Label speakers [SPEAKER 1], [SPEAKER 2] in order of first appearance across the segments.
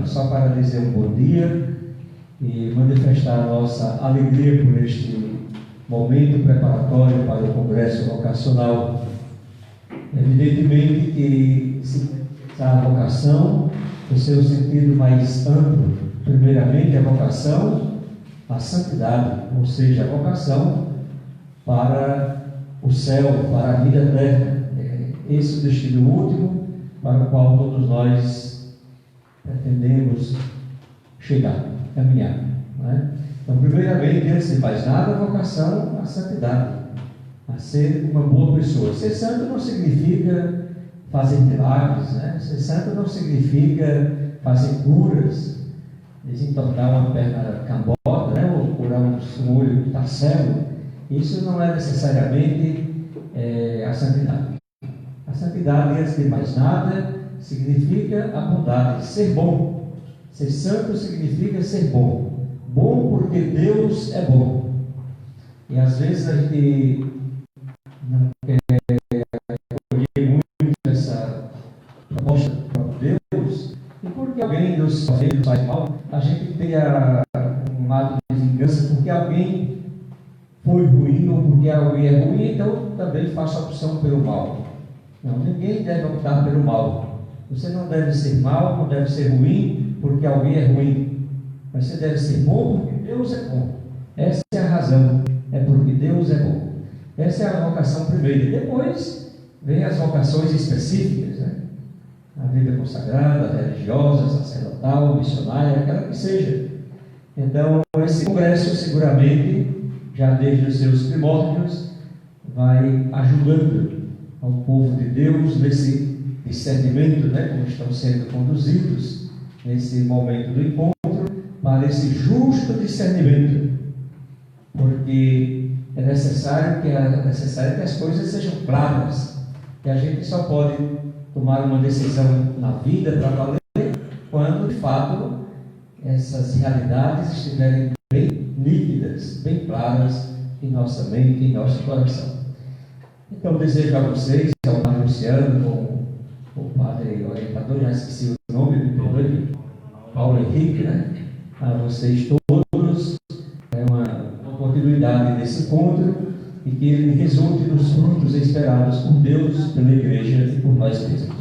[SPEAKER 1] Só para dizer um bom dia e manifestar a nossa alegria por este momento preparatório para o Congresso Vocacional. Evidentemente que a vocação, no seu sentido mais amplo, primeiramente a vocação à santidade, ou seja, a vocação para o céu, para a vida eterna. Esse é o destino último para o qual todos nós pretendemos chegar, caminhar, não é? Então, primeiramente, antes de mais nada, a vocação à santidade, a ser uma boa pessoa. Ser santo não significa fazer milagres, né? Ser santo não significa fazer curas, desentortar uma perna cambota, né? Ou curar um olho que está cego. Isso não é necessariamente a santidade. A santidade, antes de mais nada, significa a bondade, ser bom. Ser santo significa ser bom. Bom porque Deus é bom. E às vezes a gente não quer acolher muito essa proposta para Deus, e porque alguém nos faz mal, a gente tem um ato de vingança porque alguém foi ruim ou porque alguém é ruim, então também faça a opção pelo mal. Não, ninguém deve optar pelo mal. Você não deve ser mal, não deve ser ruim porque alguém é ruim. Mas você deve ser bom porque Deus é bom. Essa é a razão, é porque Deus é bom. Essa é a vocação primeira. E depois vem as vocações específicas, né? A vida consagrada, religiosa, sacerdotal, missionária, aquela que seja. Então, esse congresso seguramente, já desde os seus primórdios, vai ajudando ao povo de Deus nesse discernimento, né, como estão sendo conduzidos nesse momento do encontro, para esse justo discernimento, porque é necessário que as coisas sejam claras, que a gente só pode tomar uma decisão na vida para valer quando de fato essas realidades estiverem bem nítidas, bem claras em nossa mente e em nosso coração. Então desejo a vocês, ao Padre Luciano, com o Padre orientador, já esqueci o nome, me perdoe, Paulo Henrique, né? A vocês todos, uma continuidade desse encontro e que ele resulte nos frutos esperados por Deus, pela Igreja e por nós mesmos.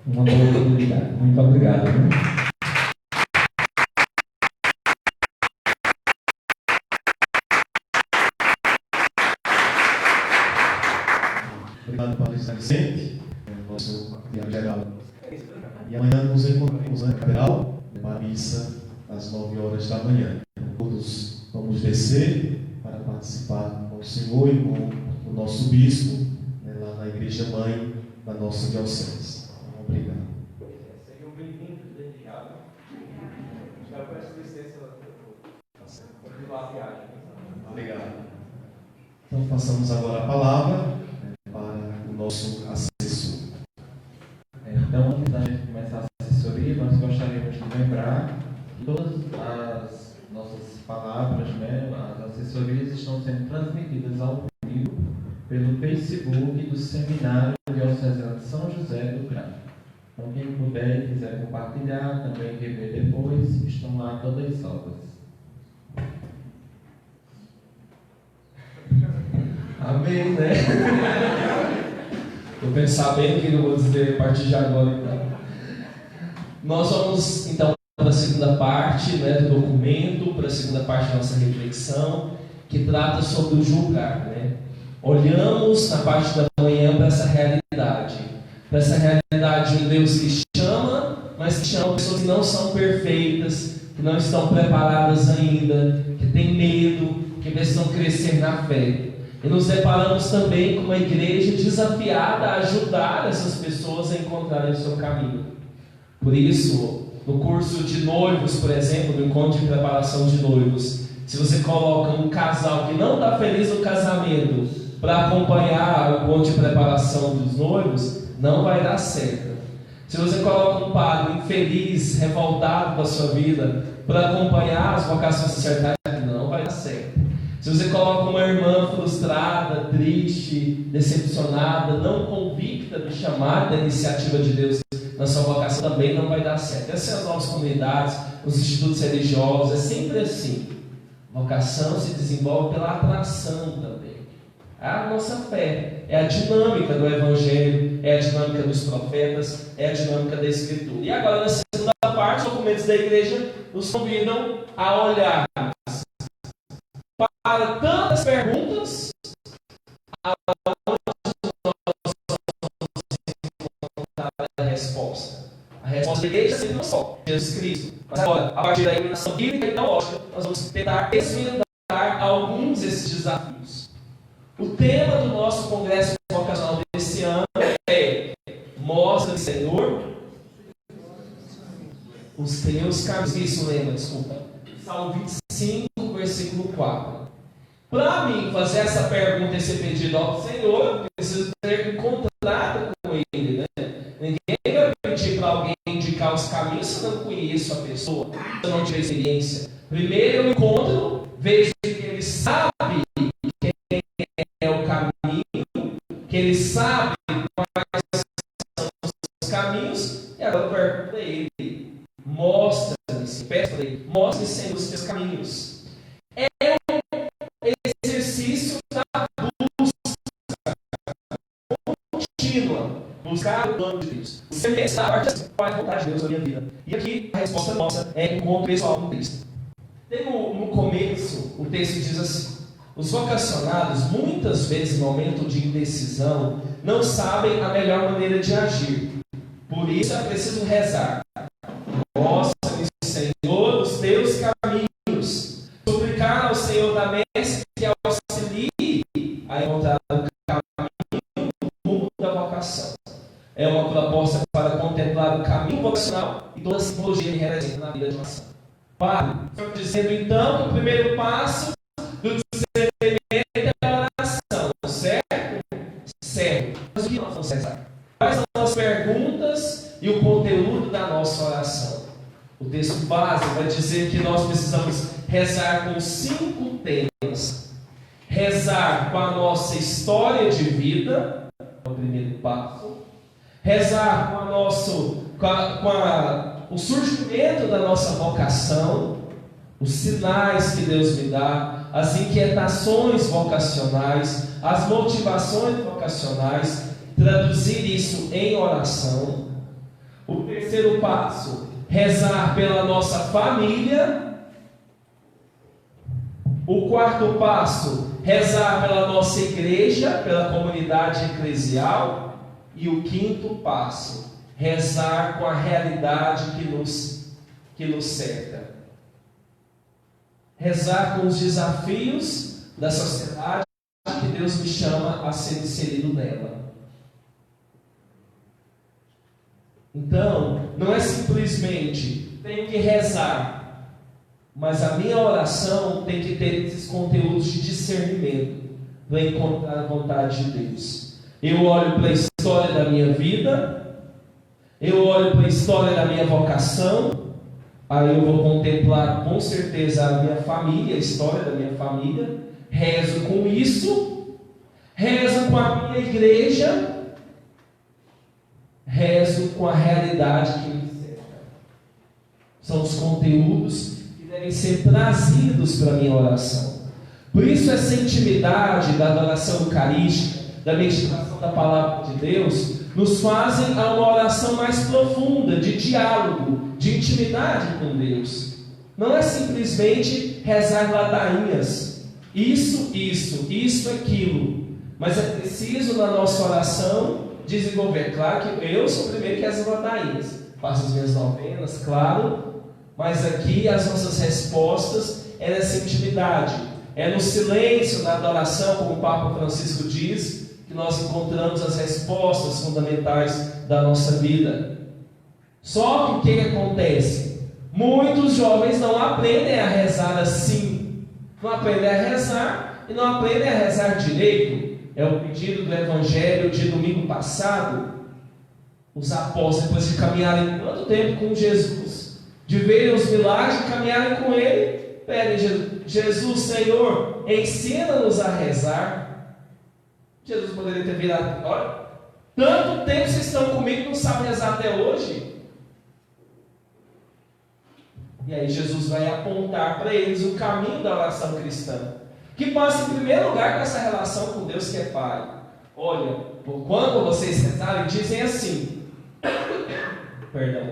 [SPEAKER 1] Uma boa oportunidade. Muito obrigado. Né?
[SPEAKER 2] Obrigado, Padre Vicente, nosso diário geral. E amanhã nos encontramos na Catedral, para a missa às 9 horas da manhã. Todos vamos descer para participar com o Senhor e com o nosso bispo, lá na Igreja Mãe da nossa Diocese. Obrigado.
[SPEAKER 3] Sejam bem-vindos desde já. Já peço licença para continuar a viagem.
[SPEAKER 2] Obrigado. Então, passamos agora a palavra para o nosso assessor.
[SPEAKER 4] Então, antes da gente começar a assessoria, nós gostaríamos de lembrar que todas as nossas palavras, né, as assessorias estão sendo transmitidas ao vivo pelo Facebook do Seminário Diocesano de São José do Crato. Então, quem puder e quiser compartilhar, também rever depois, estão lá todas salvas.
[SPEAKER 5] Amém, né? Vou pensar bem o que eu vou dizer a partir de agora, então. Nós vamos, então, para a segunda parte, né, do documento, para a segunda parte da nossa reflexão, que trata sobre o julgar, né? Olhamos na parte da manhã para essa realidade de um Deus que chama, mas que chama pessoas que não são perfeitas, que não estão preparadas ainda, que têm medo, que precisam crescer na fé. E nos deparamos também com uma igreja desafiada a ajudar essas pessoas a encontrarem o seu caminho. Por isso, no curso de noivos, por exemplo, no encontro de preparação de noivos, se você coloca um casal que não está feliz no casamento para acompanhar o encontro de preparação dos noivos, não vai dar certo. Se você coloca um padre infeliz, revoltado com a sua vida, para acompanhar as vocações sacerdotais, não vai dar certo. Se você coloca uma irmã frustrada, triste, decepcionada, não convicta do chamado da iniciativa de Deus na sua vocação, também não vai dar certo. Essas são as nossas comunidades, os institutos religiosos, é sempre assim. Vocação se desenvolve pela atração também. É a nossa fé, é a dinâmica do Evangelho, é a dinâmica dos profetas, é a dinâmica da Escritura. E agora, na segunda parte, os documentos da igreja nos convidam a olhar para tantas perguntas, aonde nós vamos encontrar a resposta. A resposta da igreja é sempre uma só, Jesus Cristo. Mas agora, a partir da iluminação bíblica e teológica, nós vamos tentar desvendar alguns desses desafios. O tema do nosso congresso vocacional desse ano é: mostra, Senhor, os teus caminhos. Isso lembra, desculpa. Salmo 25, versículo 4. Para mim fazer essa pergunta, esse pedido ao Senhor, eu preciso ter encontrado com Ele, né? Ninguém vai pedir para alguém indicar os caminhos se eu não conheço a pessoa, se eu não tiver experiência. Primeiro eu encontro, vejo que Ele sabe quem é o caminho, que Ele sabe quais são os caminhos, e agora eu pergunto para Ele: mostra-me, peço para Ele, mostre-me, Senhor, os teus caminhos. É exercício da busca contínua, buscar o plano de Deus. Você pensar qual é a vontade de Deus na minha vida. E aqui a resposta nossa é encontro pessoal com Cristo. No começo, o texto diz assim: os vocacionados, muitas vezes, no momento de indecisão, não sabem a melhor maneira de agir. Por isso é preciso rezar. Mostra-me, Senhor, os teus caminhos. Suplicar ao Senhor da Messe que auxilie a encontrar o É uma proposta para contemplar o caminho vocacional e toda a simbologia que representa na vida de uma nação. Pai, dizendo então que o primeiro passo do discernimento é a oração, certo? Certo. Mas o que nós vamos rezar? Quais são as perguntas e o conteúdo da nossa oração? O texto base vai dizer que nós precisamos rezar com 5 temas. Rezar com a nossa história de vida, é o primeiro passo. Rezar com o surgimento da nossa vocação, os sinais que Deus me dá, as inquietações vocacionais, as motivações vocacionais, traduzir isso em oração. O terceiro passo, rezar pela nossa família. O quarto passo, rezar pela nossa igreja, pela comunidade eclesial. E o quinto passo, rezar com a realidade que nos cerca. Rezar com os desafios da sociedade que Deus me chama a ser inserido nela. Então, não é simplesmente tenho que rezar, mas a minha oração tem que ter esses conteúdos de discernimento para encontrar a vontade de Deus. Eu olho para a história da minha vida, eu olho para a história da minha vocação, aí eu vou contemplar com certeza a minha família, a história da minha família, rezo com isso, rezo com a minha igreja, rezo com a realidade que me cerca. São os conteúdos que devem ser trazidos para a minha oração. Por isso essa intimidade da adoração eucarística, da meditação da palavra de Deus, nos fazem a uma oração mais profunda, de diálogo, de intimidade com Deus. Não é simplesmente rezar ladainhas, isso, aquilo, mas é preciso na nossa oração desenvolver. Claro que eu sou o primeiro que reza ladainhas, faço as minhas novenas, claro, mas aqui as nossas respostas é nessa intimidade, é no silêncio, na adoração, como o Papa Francisco diz, que nós encontramos as respostas fundamentais da nossa vida. Só que o que acontece? Muitos jovens não aprendem a rezar assim, não aprendem a rezar e não aprendem a rezar direito. É o pedido do Evangelho de domingo passado. Os apóstolos, depois de caminharem tanto tempo com Jesus, de verem os milagres, de caminharem com Ele, pedem: Jesus, Senhor, ensina-nos a rezar. Jesus poderia ter virado: olha, tanto tempo vocês estão comigo e não sabem rezar até hoje. E aí Jesus vai apontar para eles o caminho da oração cristã, que passa em primeiro lugar com essa relação com Deus que é Pai. Olha, quando vocês rezarem, dizem assim: perdão,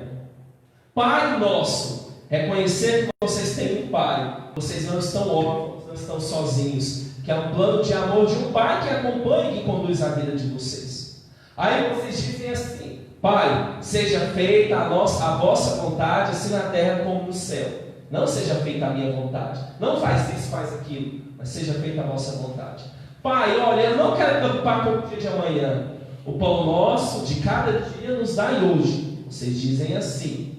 [SPEAKER 5] Pai nosso, reconhecer que vocês têm um Pai, vocês não estão órfãos, não estão sozinhos, que é um plano de amor de um Pai que acompanha e que conduz a vida de vocês. Aí vocês dizem assim: Pai, seja feita a vossa vontade, assim na terra como no céu. Não seja feita a minha vontade, não faz isso, faz aquilo, mas seja feita a vossa vontade. Pai, olha, eu não quero preocupar com o dia de amanhã, o pão nosso de cada dia nos dai hoje. Vocês dizem assim.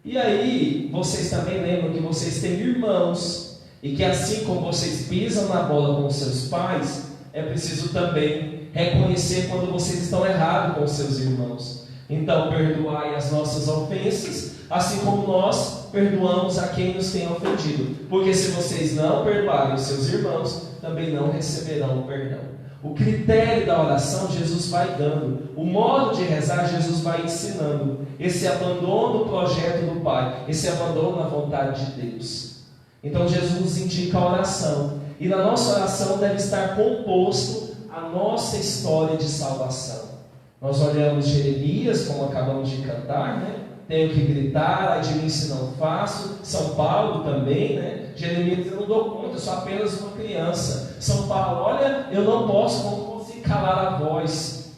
[SPEAKER 5] E aí, vocês também lembram que vocês têm irmãos, e que assim como vocês pisam na bola com seus pais, é preciso também reconhecer quando vocês estão errados com seus irmãos. Então, perdoai as nossas ofensas, assim como nós perdoamos a quem nos tem ofendido. Porque se vocês não perdoarem os seus irmãos, também não receberão o perdão. O critério da oração Jesus vai dando, o modo de rezar Jesus vai ensinando. Esse abandono do projeto do Pai, esse abandono na vontade de Deus. Então Jesus nos indica a oração, e na nossa oração deve estar composto a nossa história de salvação. Nós olhamos Jeremias, como acabamos de cantar, né? Tenho que gritar, ai de mim se não faço. São Paulo também, né? Jeremias: eu não dou conta, eu sou apenas uma criança. São Paulo: olha, eu não consigo calar a voz.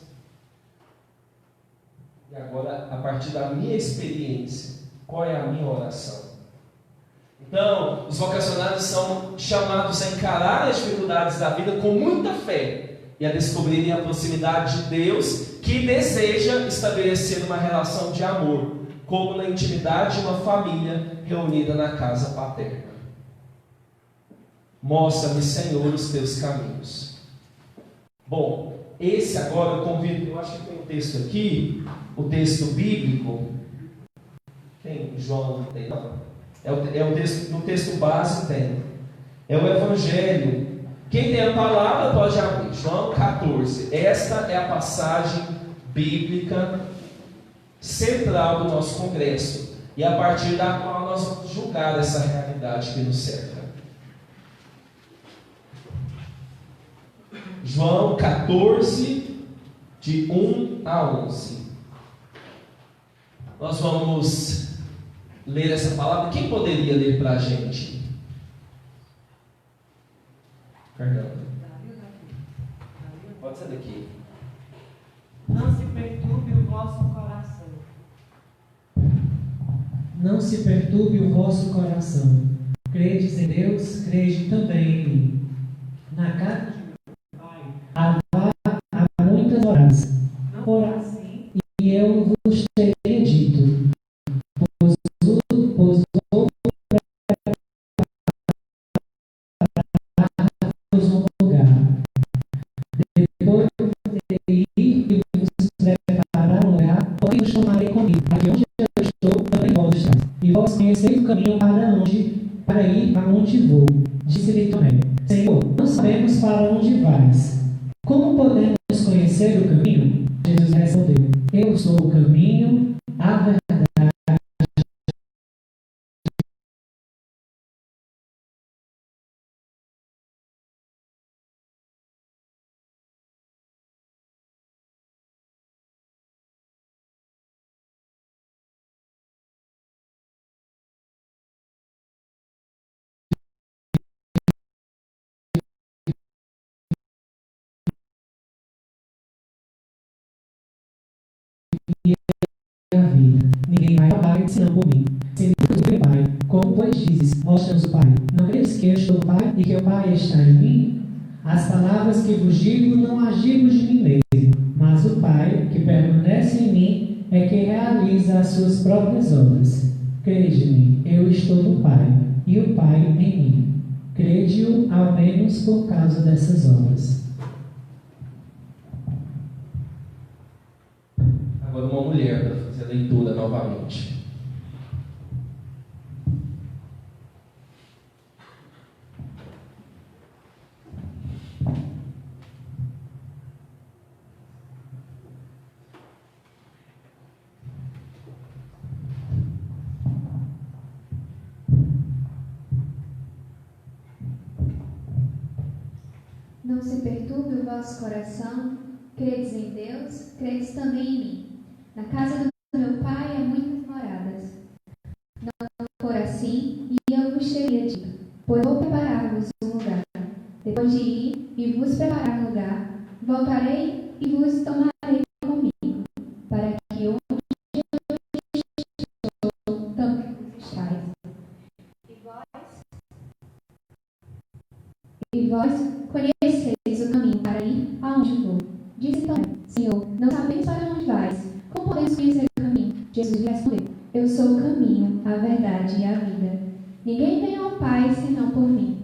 [SPEAKER 5] E agora, a partir da minha experiência, qual é a minha oração? Então, os vocacionados são chamados a encarar as dificuldades da vida com muita fé, e a descobrirem a proximidade de Deus, que deseja estabelecer uma relação de amor, como na intimidade de uma família reunida na casa paterna. Mostra-me, Senhor, os teus caminhos. Bom, esse agora eu convido, eu acho que tem um texto aqui, o texto bíblico. Tem, João, não tem não? É o texto, no texto base tem. É o Evangelho. Quem tem a palavra pode abrir. João 14. Esta é a passagem bíblica central do nosso congresso. E a partir da qual nós vamos julgar essa realidade que nos cerca. João 14, de 1 a 11. Nós vamos ler essa palavra. Quem poderia ler para a gente? Fernanda. Pode ser daqui.
[SPEAKER 6] Não se perturbe o vosso coração.
[SPEAKER 7] Não se perturbe o vosso coração. Credes em Deus, crede também em mim. Na casa de meu Pai há muitas moradas.
[SPEAKER 6] Não for assim,
[SPEAKER 7] E eu vos teria dito, pois vou preparar-vos um lugar. Depois de ir e vos preparar um lugar, também vos tomarei comigo, para que onde eu estou, também vós estáis. E vós conheceis o caminho para ir aonde vou. Disse-lhe Tomé: Senhor, não sabemos para onde vais. Como podemos conhecer o caminho? Jesus respondeu: Eu sou o caminho, a verdade. A vida. Ninguém vai ao Pai senão por mim. Se me meu Pai, como pois dizes, mostra-nos o Pai. Não credes que eu estou no Pai e que o Pai está em mim? As palavras que vos digo, não as digo de mim mesmo, mas o Pai, que permanece em mim, é quem realiza as suas próprias obras. Crede-me, eu estou no Pai, e o Pai em mim. Crede-o, ao menos por causa dessas obras.
[SPEAKER 5] Agora uma mulher para fazer a leitura novamente.
[SPEAKER 8] Não se perturbe o vosso coração, credes em Deus, credes também em mim. Na casa do meu Pai há muitas moradas. Não for assim, e eu vos teria dito, pois vou preparar-vos um lugar. Depois de ir e vos preparar um lugar, voltarei e vos tomarei comigo, para que onde eu estou, também vos estais. E vós conheceis o caminho para ir aonde vou. Disse também: Senhor, não sabemos para onde vais. Como podemos conhecer o caminho? Jesus lhe respondeu: Eu sou o caminho, a verdade e a vida. Ninguém vem ao Pai senão por mim.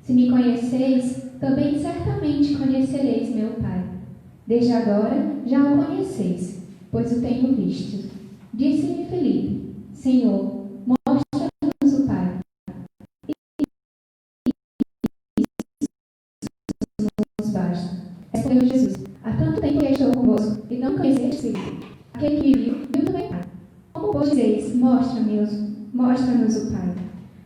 [SPEAKER 8] Se me conheceis, também certamente conhecereis meu Pai. Desde agora já o conheceis, pois o tenho visto. Disse-lhe Filipe: Senhor, mostra-nos o Pai. Nos basta. Respondeu Jesus: Há tanto tempo que estou convosco e não conheceis Filipe. Aquele que viu também o Pai. Como vos dizeis, mostra-nos o Pai.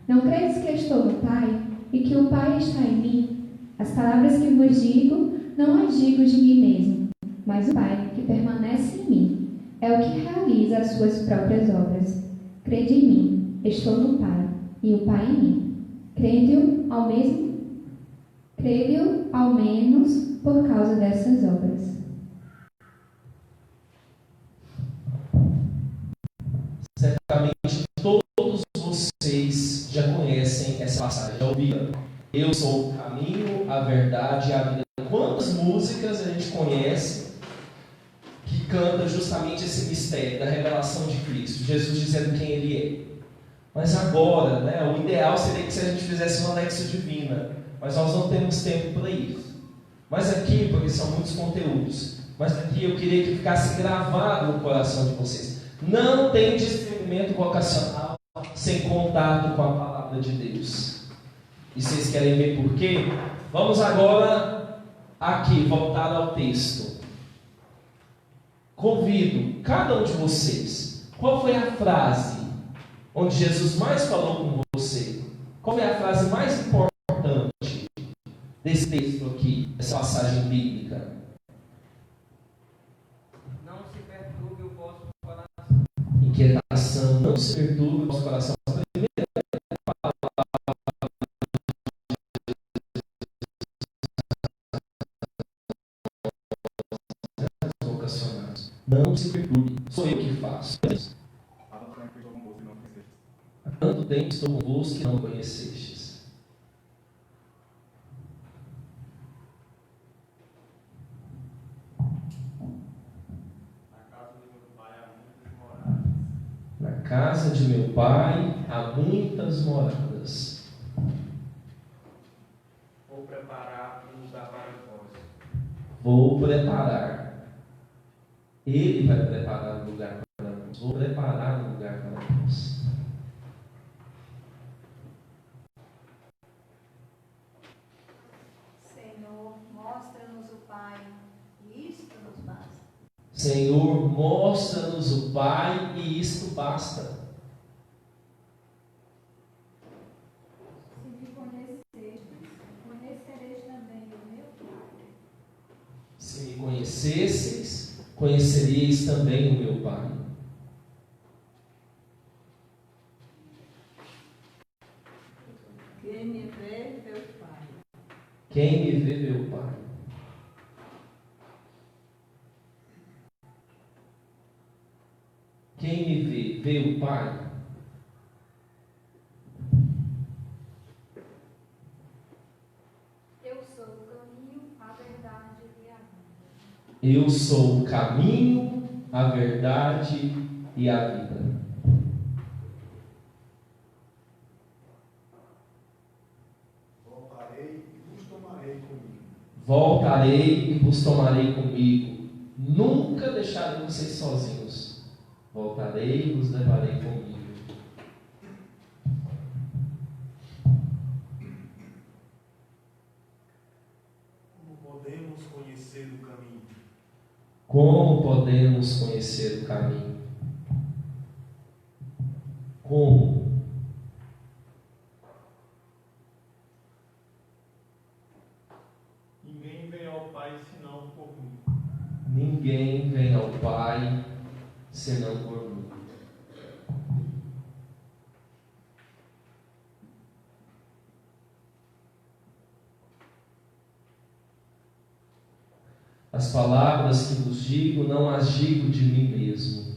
[SPEAKER 8] Não credes que eu estou no Pai e que o Pai está em mim? As palavras que vos digo, não as digo de mim mesmo, mas o Pai que permanece em mim é o que realiza as suas próprias obras. Crede em mim, estou no Pai e o Pai em mim. Crede-o ao menos por causa dessas obras.
[SPEAKER 5] Certamente todos vocês já conhecem essa passagem, já ouviram. Eu sou o caminho, a verdade e a vida. Quantas músicas a gente conhece que canta justamente esse mistério da revelação de Cristo, Jesus dizendo quem Ele é. Mas agora, né, o ideal seria que se a gente fizesse uma Lexio Divina, mas nós não temos tempo para isso. Mas aqui, porque são muitos conteúdos, mas aqui eu queria que ficasse gravado no coração de vocês. Não tem discernimento vocacional sem contato com a palavra de Deus. E vocês querem ver por quê? Vamos agora aqui, voltar ao texto. Convido cada um de vocês, qual foi a frase onde Jesus mais falou com você? Qual foi a frase mais importante desse texto aqui, dessa passagem bíblica?
[SPEAKER 6] Não se perturbe o vosso coração.
[SPEAKER 5] Inquietação, não se perturbe o vosso coração. A primeira palavra vocacionais. Não se perturbe, sou eu que faço. Há tanto tempo estou convosco que não conhecestes. Na casa de meu pai há muitas moradas.
[SPEAKER 3] Vou preparar um lugar para vós.
[SPEAKER 5] Vou preparar. Ele vai preparar um lugar para nós. Vou preparar um lugar para nós.
[SPEAKER 9] Senhor, mostra-nos o Pai, e isto nos basta.
[SPEAKER 5] Senhor, mostra-nos o Pai, e isto basta.
[SPEAKER 9] Se me conhecestes, conhecereis também o meu Pai.
[SPEAKER 5] Se me conhecesseis, conheceríeis também o meu Pai.
[SPEAKER 6] Quem me vê, vê o Pai.
[SPEAKER 5] Quem me vê, vê o Pai. Quem me vê, vê o Pai.
[SPEAKER 9] Eu sou o caminho, a verdade e a vida.
[SPEAKER 5] Eu sou o caminho, a verdade e a vida. Voltarei e vos tomarei comigo. Nunca deixarei vocês sozinhos. Voltarei e vos levarei comigo.
[SPEAKER 10] Como podemos conhecer o caminho?
[SPEAKER 5] Como podemos conhecer o caminho? Como?
[SPEAKER 10] Ninguém vem ao Pai senão por mim.
[SPEAKER 5] Ninguém vem ao Pai senão por mim. As palavras que vos digo, não as digo de mim mesmo.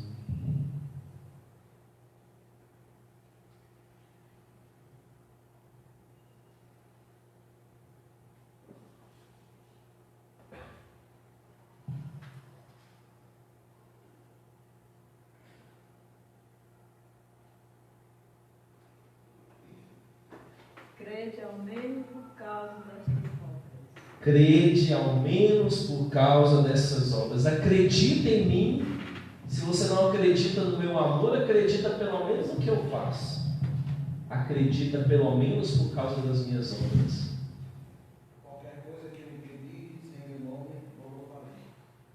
[SPEAKER 6] Crede ao menos por causa destas obras.
[SPEAKER 5] Crede ao menos por causa dessas obras. Acredita em mim. Se você não acredita no meu amor, acredita pelo menos no que eu faço. Acredita pelo menos por causa das minhas obras.
[SPEAKER 3] Qualquer coisa que me pedir em meu nome, vou farei.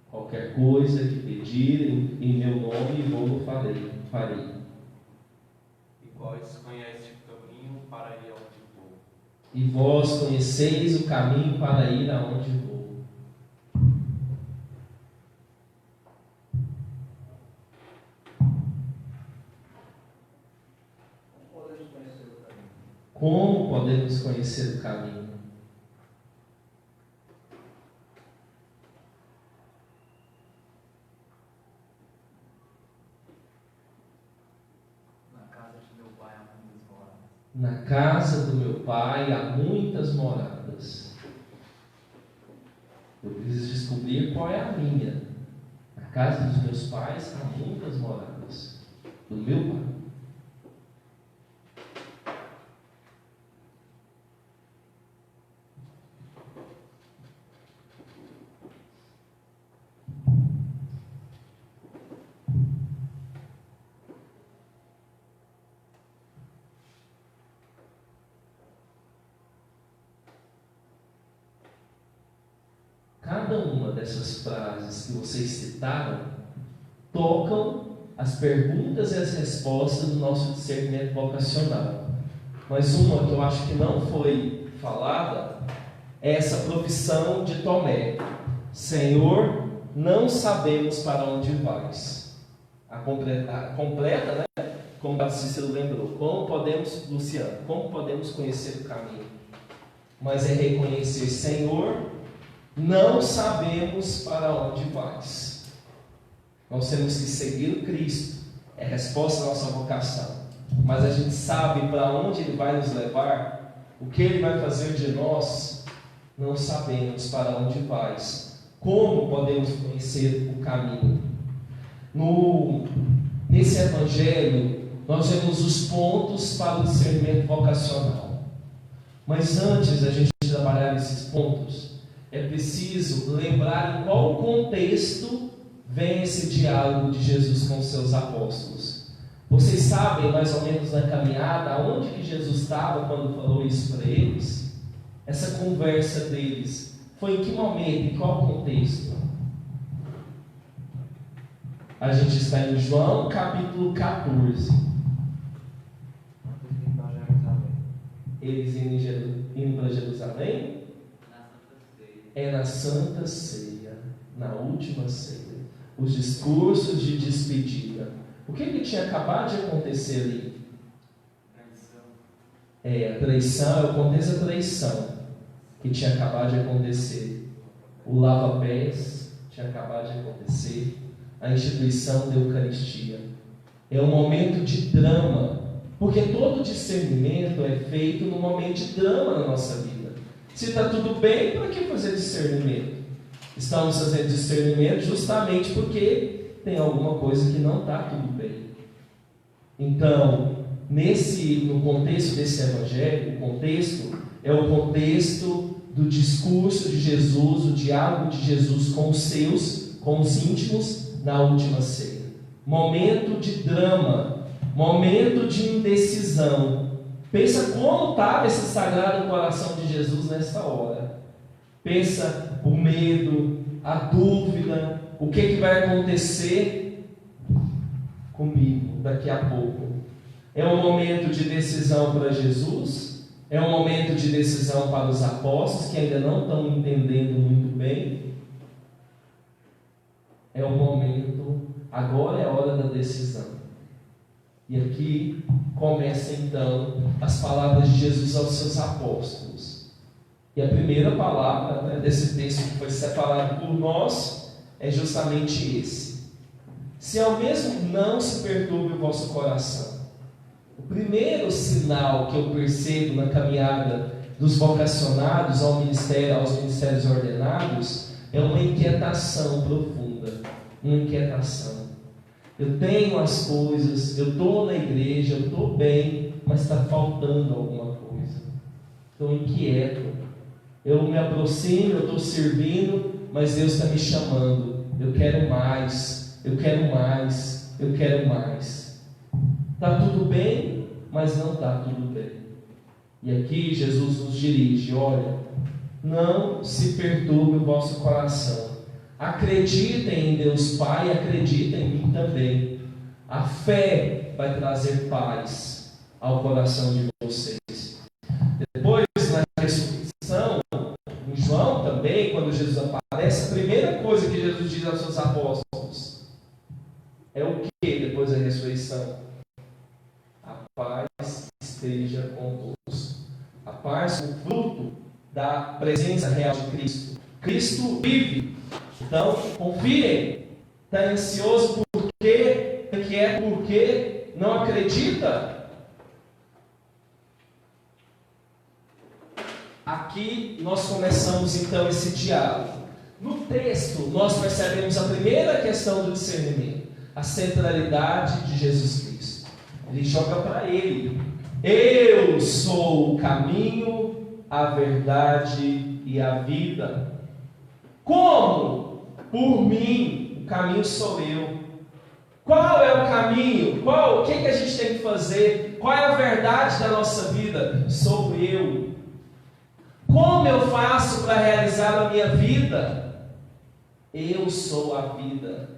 [SPEAKER 5] Qualquer coisa que pedirem em meu nome, vou farei.
[SPEAKER 3] E vós conhecem o caminho para ir aonde vou.
[SPEAKER 5] E vós conheceis o caminho para ir aonde vou. Como podemos conhecer o caminho? Na casa do meu pai há muitas moradas. preciso descobrir qual é a minha. Na casa dos meus pais há muitas moradas. Do meu pai. Cada uma dessas frases que vocês citaram tocam as perguntas e as respostas do nosso discernimento vocacional. Mas uma que eu acho que não foi falada é essa profissão de Tomé: Senhor, não sabemos para onde vais. A completa, né? Como o Cícero lembrou. Luciano, como podemos conhecer o caminho? Mas é reconhecer: Senhor, não sabemos para onde vais. Nós temos que seguir o Cristo. É a resposta da nossa vocação. Mas a gente sabe para onde Ele vai nos levar, o que Ele vai fazer de nós. Não sabemos para onde vais. Como podemos conhecer o caminho? Nesse Evangelho, nós vemos os pontos para o discernimento vocacional. Mas antes da gente trabalhar esses pontos, é preciso lembrar em qual contexto vem esse diálogo de Jesus com os seus apóstolos. Vocês sabem mais ou menos na caminhada aonde que Jesus estava quando falou isso para eles? Essa conversa deles foi em que momento, em qual contexto? A gente está em João capítulo 14. Eles indo para Jerusalém? É na Santa Ceia, na última ceia, os discursos de despedida. O que tinha acabado de acontecer ali? A traição, é o contexto da traição que tinha acabado de acontecer. O lava-pés tinha acabado de acontecer. A instituição da Eucaristia. É um momento de drama, porque todo discernimento é feito num momento de drama na nossa vida. Se está tudo bem, para que fazer discernimento? Estamos fazendo discernimento justamente porque tem alguma coisa que não está tudo bem. Então, no contexto desse Evangelho, o contexto é o contexto do discurso de Jesus, o diálogo de Jesus com os íntimos na última ceia. Momento de drama, momento de indecisão. Pensa como estava esse sagrado coração de Jesus nessa hora. Pensa o medo, a dúvida, o que vai acontecer comigo daqui a pouco. É um momento de decisão para Jesus, é um momento de decisão para os apóstolos que ainda não estão entendendo muito bem. É um momento, agora é a hora da decisão. E aqui começam então as palavras de Jesus aos seus apóstolos. E a primeira palavra, desse texto que foi separado por nós é justamente esse: se ao mesmo não se perturbe o vosso coração. O primeiro sinal que eu percebo na caminhada dos vocacionados aos ministérios ordenados é uma inquietação profunda, uma inquietação. Eu tenho as coisas, eu estou na igreja, eu estou bem, mas está faltando alguma coisa. Estou inquieto. Eu me aproximo, eu estou servindo, mas Deus está me chamando. Eu quero mais, eu quero mais, eu quero mais. Está tudo bem, mas não está tudo bem. E aqui Jesus nos dirige: olha, não se perturbe o vosso coração. Acreditem em Deus Pai, acreditem em mim também. A fé vai trazer paz ao coração de vocês. Depois, na ressurreição, em João também, quando Jesus aparece, a primeira coisa que Jesus diz aos seus apóstolos é o que depois da ressurreição? A paz esteja convosco. A paz, o fruto da presença real de Cristo. Cristo vive. Então, confiem. Está ansioso por quê? Inquieto por quê? Não acredita? Aqui nós começamos então esse diálogo. No texto, nós percebemos a primeira questão do discernimento, a centralidade de Jesus Cristo. Ele joga para ele: eu sou o caminho, a verdade e a vida. Como? Por mim, o caminho sou eu. Qual é o caminho? O que a gente tem que fazer? Qual é a verdade da nossa vida? Sou eu. Como eu faço para realizar a minha vida? Eu sou a vida.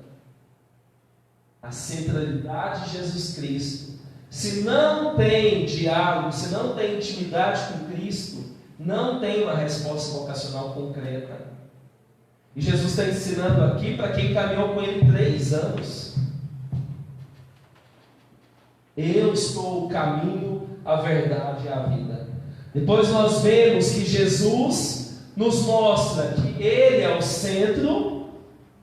[SPEAKER 5] A centralidade de Jesus Cristo. Se não tem diálogo, se não tem intimidade com Cristo, não tem uma resposta vocacional concreta. E Jesus está ensinando aqui para quem caminhou com Ele 3 anos. Eu sou o caminho, a verdade e a vida. Depois nós vemos que Jesus nos mostra que Ele é o centro,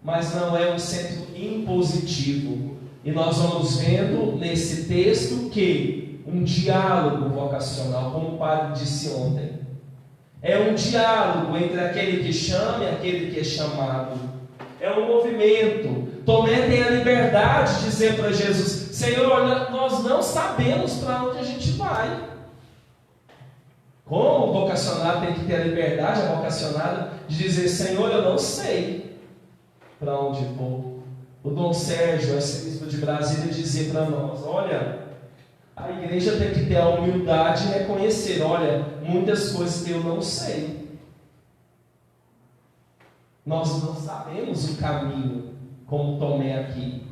[SPEAKER 5] mas não é um centro impositivo. E nós vamos vendo nesse texto que um diálogo vocacional, como o padre disse ontem, é um diálogo entre aquele que chama e aquele que é chamado. É um movimento. Tomé tem a liberdade de dizer para Jesus: Senhor, nós não sabemos para onde a gente vai. Como o vocacionado tem que ter a liberdade, a vocacionada, de dizer: Senhor, eu não sei para onde vou. O Dom Sérgio, arcebispo de Brasília, dizia para nós: olha, a igreja tem que ter a humildade de reconhecer: olha, muitas coisas que eu não sei. Nós não sabemos o caminho, como Tomé aqui.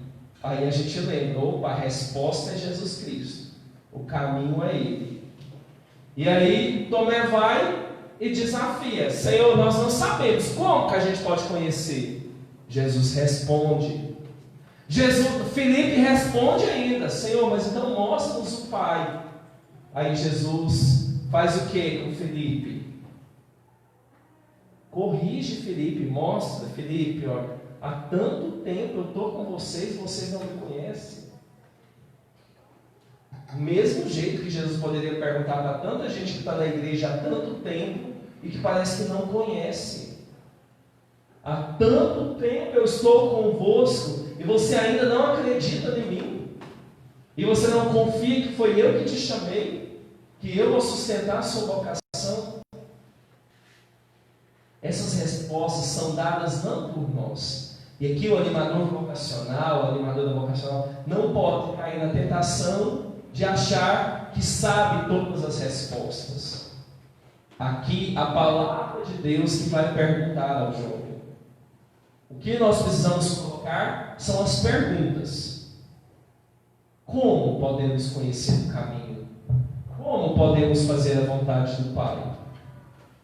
[SPEAKER 5] Aí a gente lembrou: a resposta é Jesus Cristo. O caminho é Ele. E aí Tomé vai e desafia: Senhor, nós não sabemos. Como que a gente pode conhecer? Jesus responde. Filipe responde ainda: Senhor, mas então mostra-nos o Pai. Aí Jesus faz o que com Filipe? Corrige Filipe, mostra: Filipe, olha, há tanto tempo eu estou com vocês não me conhecem. Do mesmo jeito que Jesus poderia perguntar para tanta gente que está na igreja há tanto tempo e que parece que não conhece. Há tanto tempo eu estou convosco e você ainda não acredita em mim. E você não confia que foi eu que te chamei, que eu vou sustentar a sua vocação. Essas respostas são dadas não por nós. E aqui o animador vocacional, a animadora vocacional, não pode cair na tentação de achar que sabe todas as respostas. Aqui a palavra de Deus que vai perguntar ao jovem. O que nós precisamos colocar são as perguntas. Como podemos conhecer o caminho? Como podemos fazer a vontade do Pai?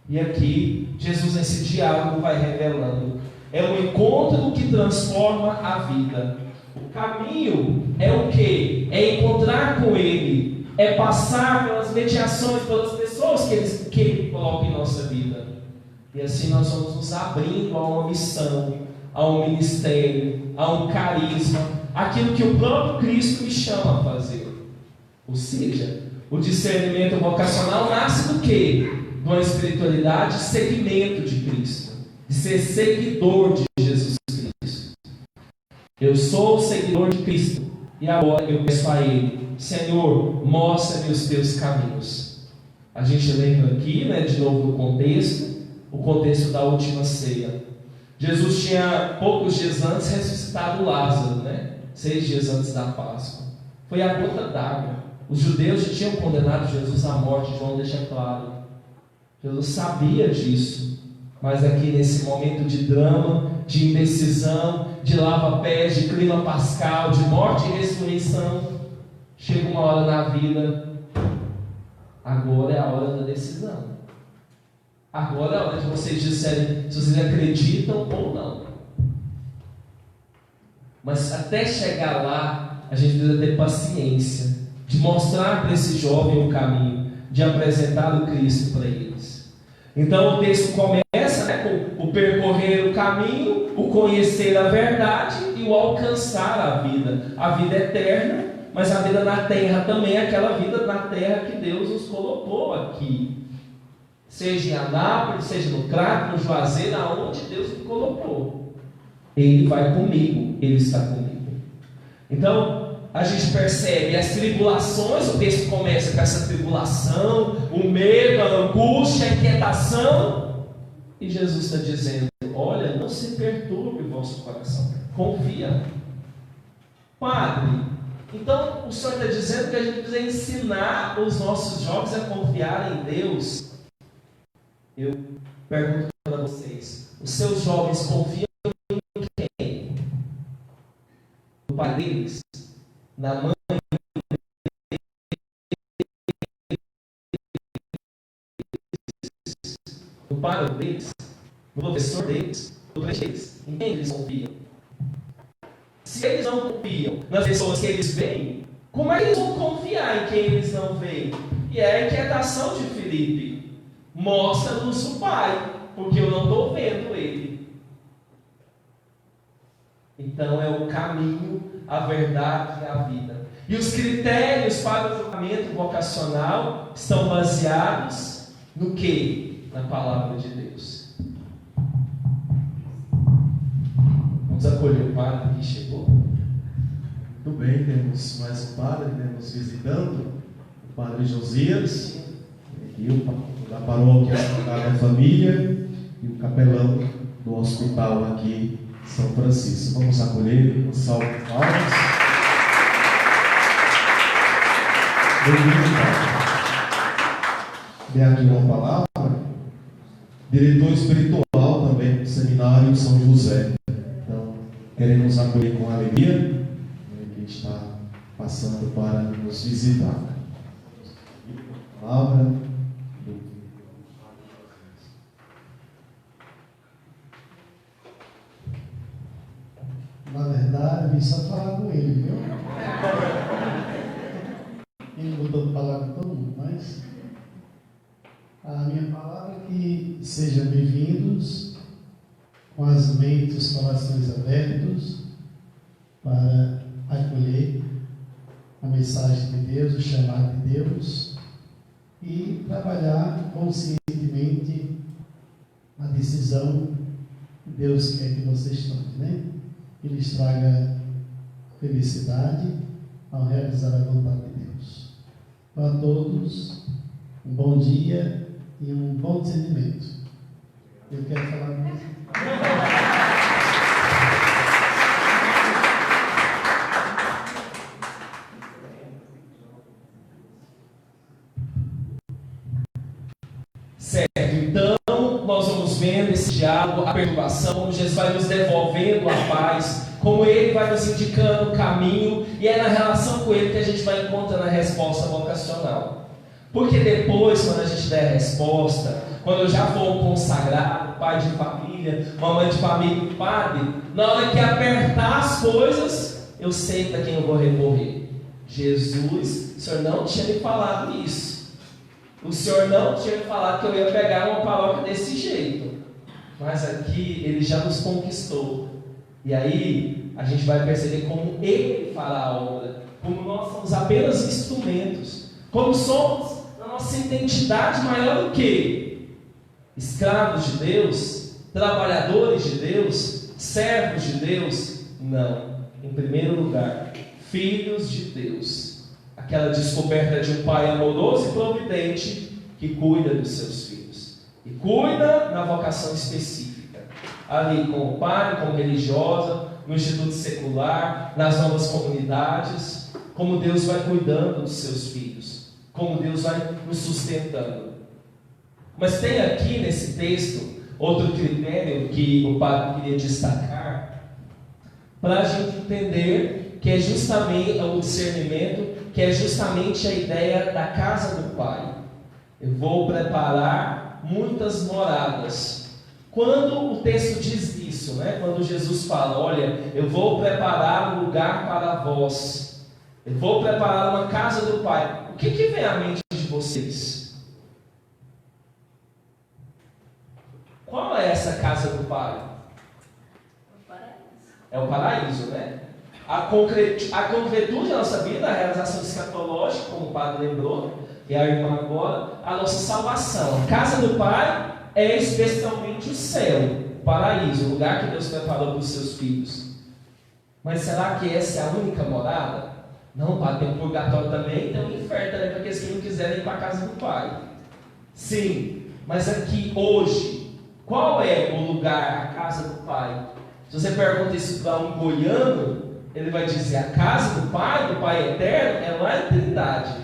[SPEAKER 5] E aqui, Jesus nesse diálogo vai revelando. É um encontro que transforma a vida. O caminho é o quê? É encontrar com Ele. É passar pelas mediações, pelas pessoas que Ele coloca em nossa vida. E assim nós vamos nos abrindo a uma missão, a um ministério, a um carisma, aquilo que o próprio Cristo me chama a fazer. Ou seja, o discernimento vocacional nasce do quê? De uma espiritualidade, seguimento de Cristo, de ser seguidor de Jesus Cristo. Eu sou seguidor de Cristo e agora eu peço a Ele: Senhor, mostra-me os teus caminhos. A gente lembra aqui, de novo do contexto, o contexto da última ceia. Jesus tinha poucos dias antes ressuscitado Lázaro, 6 dias antes da Páscoa. Foi a gota d'água. Os judeus já tinham condenado Jesus à morte, João deixa claro. Jesus sabia disso, mas aqui nesse momento de drama, de indecisão, de lava-pés, de clima pascal, de morte e ressurreição, chega uma hora na vida, agora é a hora da decisão. Agora é a hora de vocês disserem se vocês acreditam ou não. Mas até chegar lá, a gente precisa ter paciência de mostrar para esse jovem o caminho, de apresentar o Cristo para eles. Então o texto começa com o percorrer o caminho, o conhecer a verdade e o alcançar a vida eterna, mas a vida na terra também é aquela vida na terra que Deus nos colocou aqui. Seja em Anápolis, seja no Crato, no Juazeiro, aonde Deus me colocou. Ele vai comigo, Ele está comigo. Então, a gente percebe as tribulações, o texto começa com essa tribulação, o medo, a angústia, a inquietação, e Jesus está dizendo: olha, não se perturbe o vosso coração, confia. Padre, então o Senhor está dizendo que a gente precisa ensinar os nossos jovens a confiar em Deus. Eu pergunto para vocês: os seus jovens confiam em quem? No pai deles? Na mãe? No pai deles? No professor deles? No crente deles? Em quem eles confiam? Se eles não confiam nas pessoas que eles veem, como é que eles vão confiar em quem eles não veem? E é a inquietação de Filipe: mostra-nos o Pai, porque eu não estou vendo Ele. Então é o caminho, a verdade e a vida. E os critérios para o julgamento vocacional estão baseados no quê? Na palavra de Deus. Vamos acolher o padre que chegou.
[SPEAKER 2] Muito bem, temos mais um padre, nos visitando, o padre Josias, aqui o da paróquia da família e o capelão do hospital aqui São Francisco. Vamos acolher um salve de palmas. Bem-vindo, padre. Dê aqui uma palavra. Diretor espiritual também do Seminário São José. Então, queremos acolher com alegria quem está passando para nos visitar. Palavra.
[SPEAKER 11] Na verdade, eu vim só falar com ele, viu? Ele mudou de palavra com todo mundo, mas a minha palavra é que sejam bem-vindos, com as mentes e os corações abertos para acolher a mensagem de Deus, o chamado de Deus e trabalhar conscientemente a decisão que Deus quer que vocês tomem, né? Que lhes traga felicidade ao realizar a vontade de Deus. Então, a todos, um bom dia e um bom discernimento. Eu quero falar com você.
[SPEAKER 5] Certo, então nós vamos vendo esse diálogo, a perturbação, como Jesus vai nos devolvendo a paz, como Ele vai nos indicando o caminho, e é na relação com Ele que a gente vai encontrando a resposta vocacional. Porque depois, quando a gente der a resposta, quando eu já for consagrado, pai de família, mamãe de família, padre, na hora que apertar as coisas, eu sei para quem eu vou recorrer. Jesus, o Senhor não tinha me falado isso. O Senhor não tinha me falado que eu ia pegar uma paróquia desse jeito. Mas aqui Ele já nos conquistou. E aí a gente vai perceber como Ele fará a obra. Como nós somos apenas instrumentos. Como somos a nossa identidade maior do que escravos de Deus, trabalhadores de Deus, servos de Deus. Não. Em primeiro lugar, filhos de Deus. Aquela descoberta de um pai amoroso e providente que cuida dos seus filhos. E cuida na vocação específica. Ali com o padre, como religiosa, no instituto secular, nas novas comunidades. Como Deus vai cuidando dos seus filhos. Como Deus vai nos sustentando. Mas tem aqui nesse texto outro critério que o padre queria destacar, para a gente entender que é justamente o discernimento, que é justamente a ideia da casa do Pai. Eu vou preparar muitas moradas. Quando o texto diz isso, né? Quando Jesus fala, olha, eu vou preparar um lugar para vós, eu vou preparar uma casa do Pai, o que vem à mente de vocês? Qual é essa casa do Pai? É o paraíso, né? A concretude da nossa vida, a realização escatológica, como o padre lembrou, e a irmã agora, a nossa salvação. A casa do Pai é especialmente o céu, o paraíso, o lugar que Deus preparou para os seus filhos. Mas será que essa é a única morada? Não, Pai, tem um purgatório também, tem um inferno também para aqueles que não quiserem ir para a casa do Pai. Sim, mas aqui hoje, qual é o lugar, a casa do Pai? Se você pergunta isso para um goiano, ele vai dizer: a casa do Pai eterno, é lá em Trindade.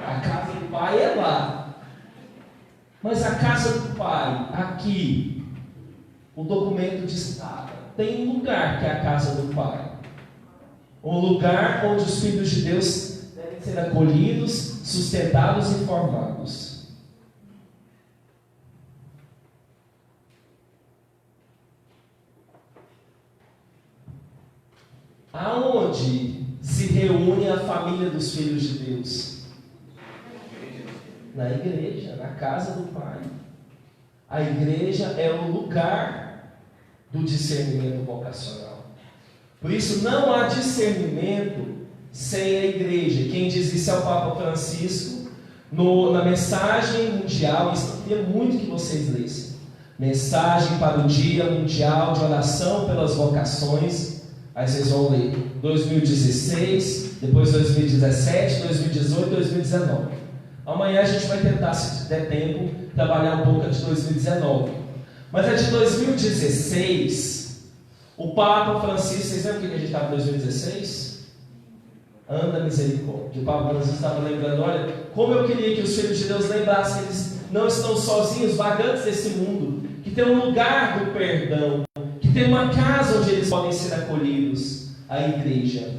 [SPEAKER 5] A casa do Pai é lá. Mas a casa do Pai, aqui, o documento destaca, tem um lugar que é a casa do Pai. Um lugar onde os filhos de Deus devem ser acolhidos, sustentados e formados. Aonde se reúne a família dos filhos de Deus? Na igreja, na casa do Pai. A igreja é o lugar do discernimento vocacional. Por isso não há discernimento sem a igreja. Quem diz isso é o Papa Francisco, na mensagem mundial. Isso eu queria muito que vocês lessem. Mensagem para o Dia Mundial de Oração pelas Vocações. Aí vocês vão ler 2016, depois 2017, 2018, 2019. Amanhã a gente vai tentar, se der tempo, trabalhar um pouco de 2019. Mas a de 2016, o Papa Francisco, vocês lembram o que a gente estava em 2016? Anda misericórdia. O Papa Francisco estava lembrando: olha, como eu queria que os filhos de Deus lembrassem que eles não estão sozinhos, vagantes desse mundo, que tem um lugar do perdão, que tem uma casa onde eles podem ser acolhidos, a igreja.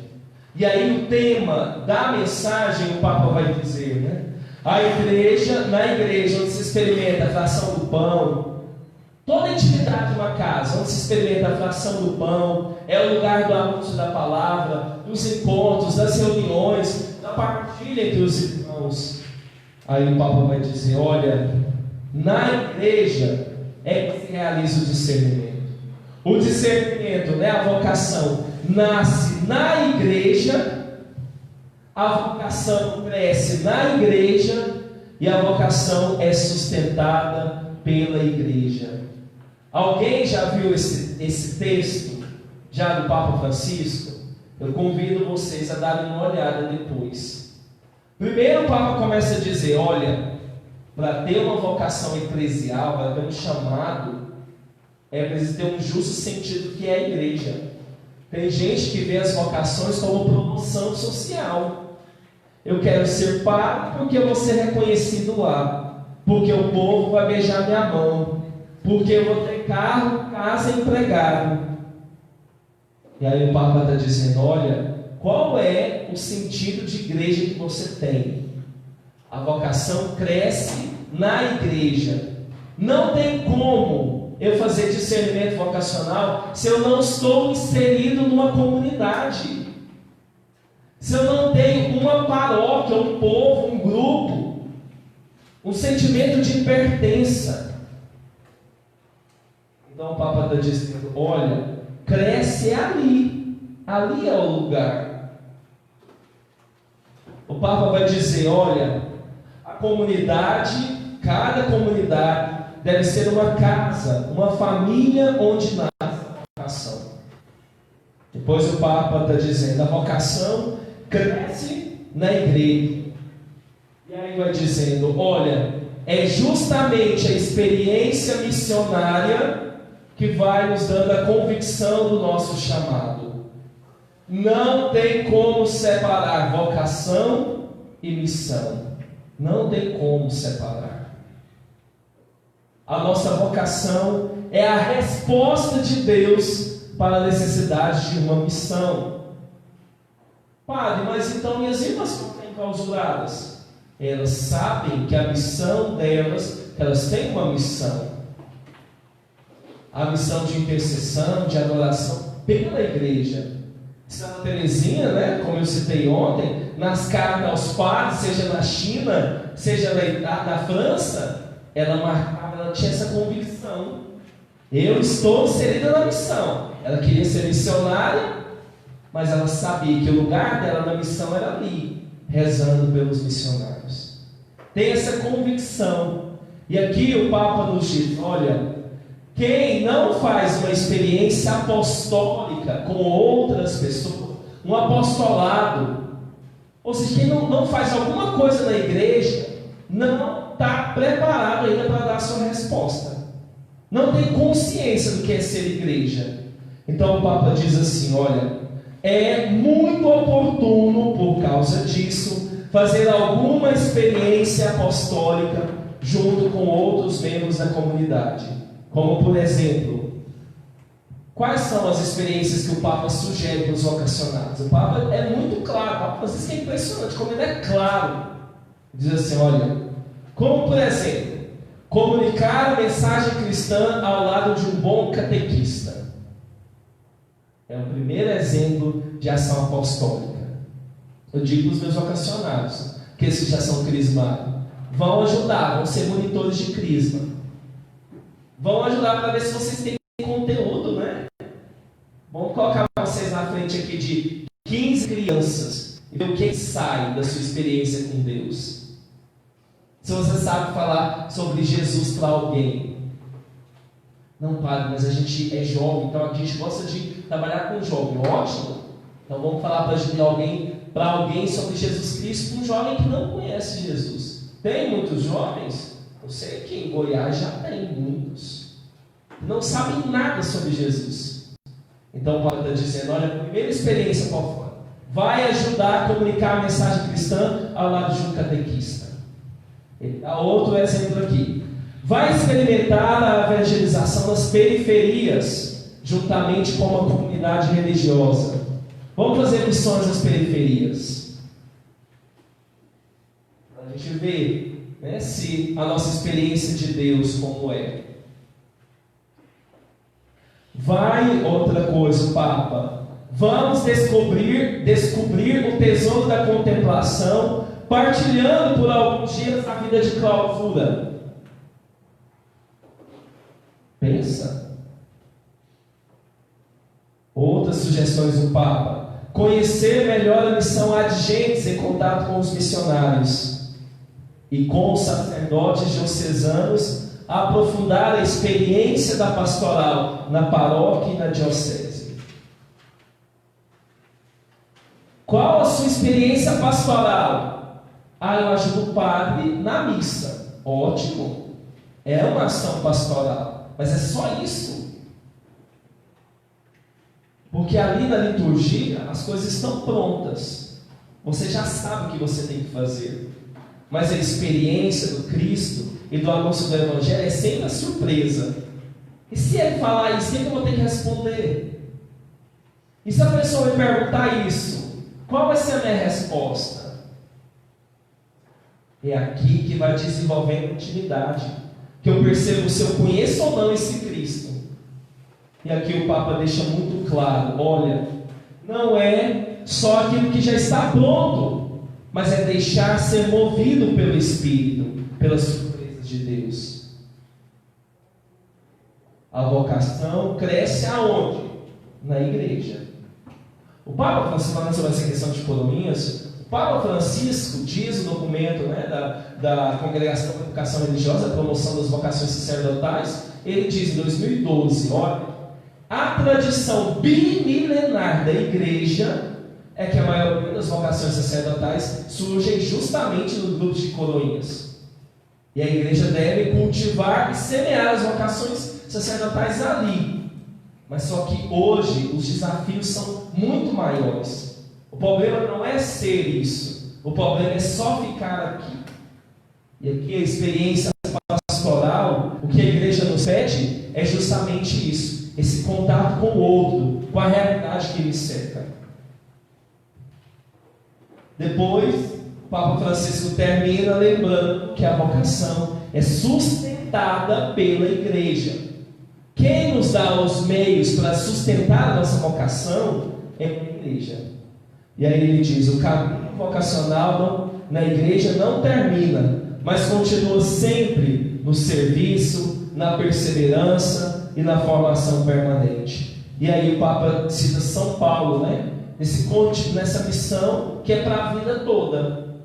[SPEAKER 5] E aí o tema da mensagem, o Papa vai dizer, né? A igreja, na igreja onde se experimenta a fração do pão, toda a intimidade de uma casa, onde se experimenta a fração do pão, é o lugar do anúncio da palavra, dos encontros, das reuniões, da partilha entre os irmãos. Aí o Papa vai dizer: olha, na igreja é que se realiza o discernimento. O discernimento, né, a vocação, nasce na igreja, a vocação cresce na igreja e a vocação é sustentada pela igreja. Alguém já viu esse texto, já do Papa Francisco? Eu convido vocês a darem uma olhada depois. Primeiro o Papa começa a dizer: olha, para ter uma vocação eclesial, para ter um chamado, é preciso ter um justo sentido, que é a igreja. Tem gente que vê as vocações como promoção social. Eu quero ser padre porque eu vou ser reconhecido lá, porque o povo vai beijar minha mão, porque eu vou ter carro, casa e empregado. E aí o Papa está dizendo: olha, qual é o sentido de igreja que você tem? A vocação cresce na igreja. Não tem como eu fazer discernimento vocacional se eu não estou inserido numa comunidade, se eu não tenho uma paróquia, um povo, um grupo, um sentimento de pertença. Então o Papa está dizendo: olha, cresce ali é o lugar. O Papa vai dizer: olha, a comunidade, cada comunidade deve ser uma casa, uma família onde nasce a vocação. Depois o Papa está dizendo: a vocação cresce na igreja. E aí vai dizendo: olha, é justamente a experiência missionária que vai nos dando a convicção do nosso chamado. Não tem como separar vocação e missão. Não tem como separar. A nossa vocação é a resposta de Deus para a necessidade de uma missão. Padre, mas então minhas irmãs não têm clausuradas? Elas sabem que a missão delas, que elas têm uma missão. A missão de intercessão, de adoração pela igreja. Santa Teresinha, né, como eu citei ontem, nas cartas aos padres, seja na China, seja na França, ela tinha essa convicção. Eu estou inserida na missão. Ela queria ser missionária, mas ela sabia que o lugar dela na missão era ali, rezando pelos missionários. Tem essa convicção. E aqui o Papa nos diz, olha, quem não faz uma experiência apostólica com outras pessoas, um apostolado, ou seja, quem não faz alguma coisa na igreja, não está preparado ainda para dar a sua resposta. Não tem consciência do que é ser igreja. Então o Papa diz assim, olha, é muito oportuno, por causa disso, fazer alguma experiência apostólica junto com outros membros da comunidade. Como, por exemplo, quais são as experiências que o Papa sugere para os vocacionados? O Papa é muito claro, o Papa diz que é impressionante, como ele é claro. Diz assim, olha, como, por exemplo, comunicar a mensagem cristã ao lado de um bom catequista. É o primeiro exemplo de ação apostólica. Eu digo para os meus vocacionados, que esses já são crismados, vão ajudar, vão ser monitores de crisma. Vão ajudar para ver se vocês têm conteúdo, né? Vamos colocar vocês na frente aqui de 15 crianças e ver o que sai da sua experiência com Deus. Se você sabe falar sobre Jesus para alguém. Não, padre, mas a gente é jovem, então a gente gosta de trabalhar com jovem. Ótimo. Então vamos falar para alguém sobre Jesus Cristo, um jovem que não conhece Jesus. Tem muitos jovens? Eu sei que em Goiás já tem muitos. Não sabem nada sobre Jesus. Então o Paulo está dizendo, olha, a primeira experiência qual foi? Vai ajudar a comunicar a mensagem cristã ao lado de um catequista. Outro exemplo aqui. Vai experimentar a evangelização nas periferias, juntamente com uma comunidade religiosa. Vamos fazer missões nas periferias. Para a gente ver, né, se a nossa experiência de Deus como é. Vai, outra coisa, o Papa. Vamos descobrir o tesouro da contemplação, partilhando por alguns dias a vida de clausura. Pensa. Outras sugestões do Papa. Conhecer melhor a missão adigentes em contato com os missionários e com os sacerdotes diocesanos, aprofundar a experiência da pastoral na paróquia e na diocese. Qual a sua experiência pastoral? Eu ajudo o padre na missa. Ótimo. É uma ação pastoral. Mas é só isso? Porque ali na liturgia as coisas estão prontas. Você já sabe o que você tem que fazer. Mas a experiência do Cristo e do anúncio do Evangelho é sempre a surpresa. E se ele falar isso, sempre eu vou ter que responder. E se a pessoa me perguntar isso, qual vai ser a minha resposta? É aqui que vai desenvolvendo intimidade. Que eu percebo se eu conheço ou não esse Cristo. E aqui o Papa deixa muito claro, olha, não é só aquilo que já está pronto, mas é deixar ser movido pelo Espírito, pelas surpresas de Deus. A vocação cresce aonde? Na igreja. O Papa Francisco, falando sobre essa questão de coroinhas, o Papa Francisco diz no documento, né, da Congregação para a Educação Religiosa, a promoção das vocações sacerdotais, ele diz em 2012, olha, a tradição bimilenar da igreja é que a maioria das vocações sacerdotais surgem justamente nos grupos de coroinhas. E a igreja deve cultivar e semear as vocações sacerdotais ali. Mas só que hoje os desafios são muito maiores. O problema não é ser isso. O problema é só ficar aqui. E aqui a experiência pastoral, o que a igreja nos pede é justamente isso. Esse contato com o outro, com a realidade que ele cerca. Depois, o Papa Francisco termina lembrando que a vocação é sustentada pela igreja. Quem nos dá os meios para sustentar a nossa vocação é a igreja. E aí ele diz, o caminho vocacional na igreja não termina, mas continua sempre no serviço, na perseverança e na formação permanente. E aí o Papa cita São Paulo, né? nessa missão que é para a vida toda.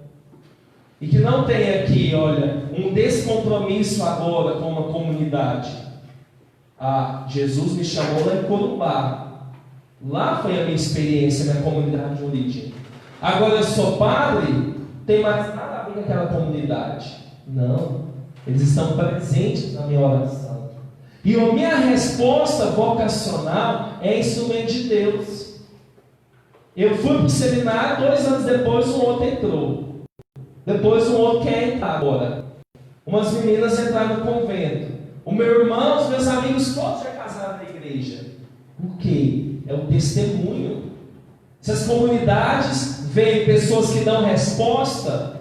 [SPEAKER 5] E que não tem aqui, olha, um descompromisso agora com uma comunidade. Jesus me chamou lá em Corumbá. Lá foi a minha experiência, minha comunidade de origem. Agora eu sou padre, tem mais nada a ver com aquela comunidade. Não, eles estão presentes na minha oração. E a minha resposta vocacional é instrumento de Deus. Eu fui para o seminário, 2 anos depois um outro entrou. Depois um outro quer entrar agora. Umas meninas entraram no convento. O meu irmão, os meus amigos todos já casaram na igreja. Por quê? É o testemunho. Se as comunidades veem pessoas que dão resposta,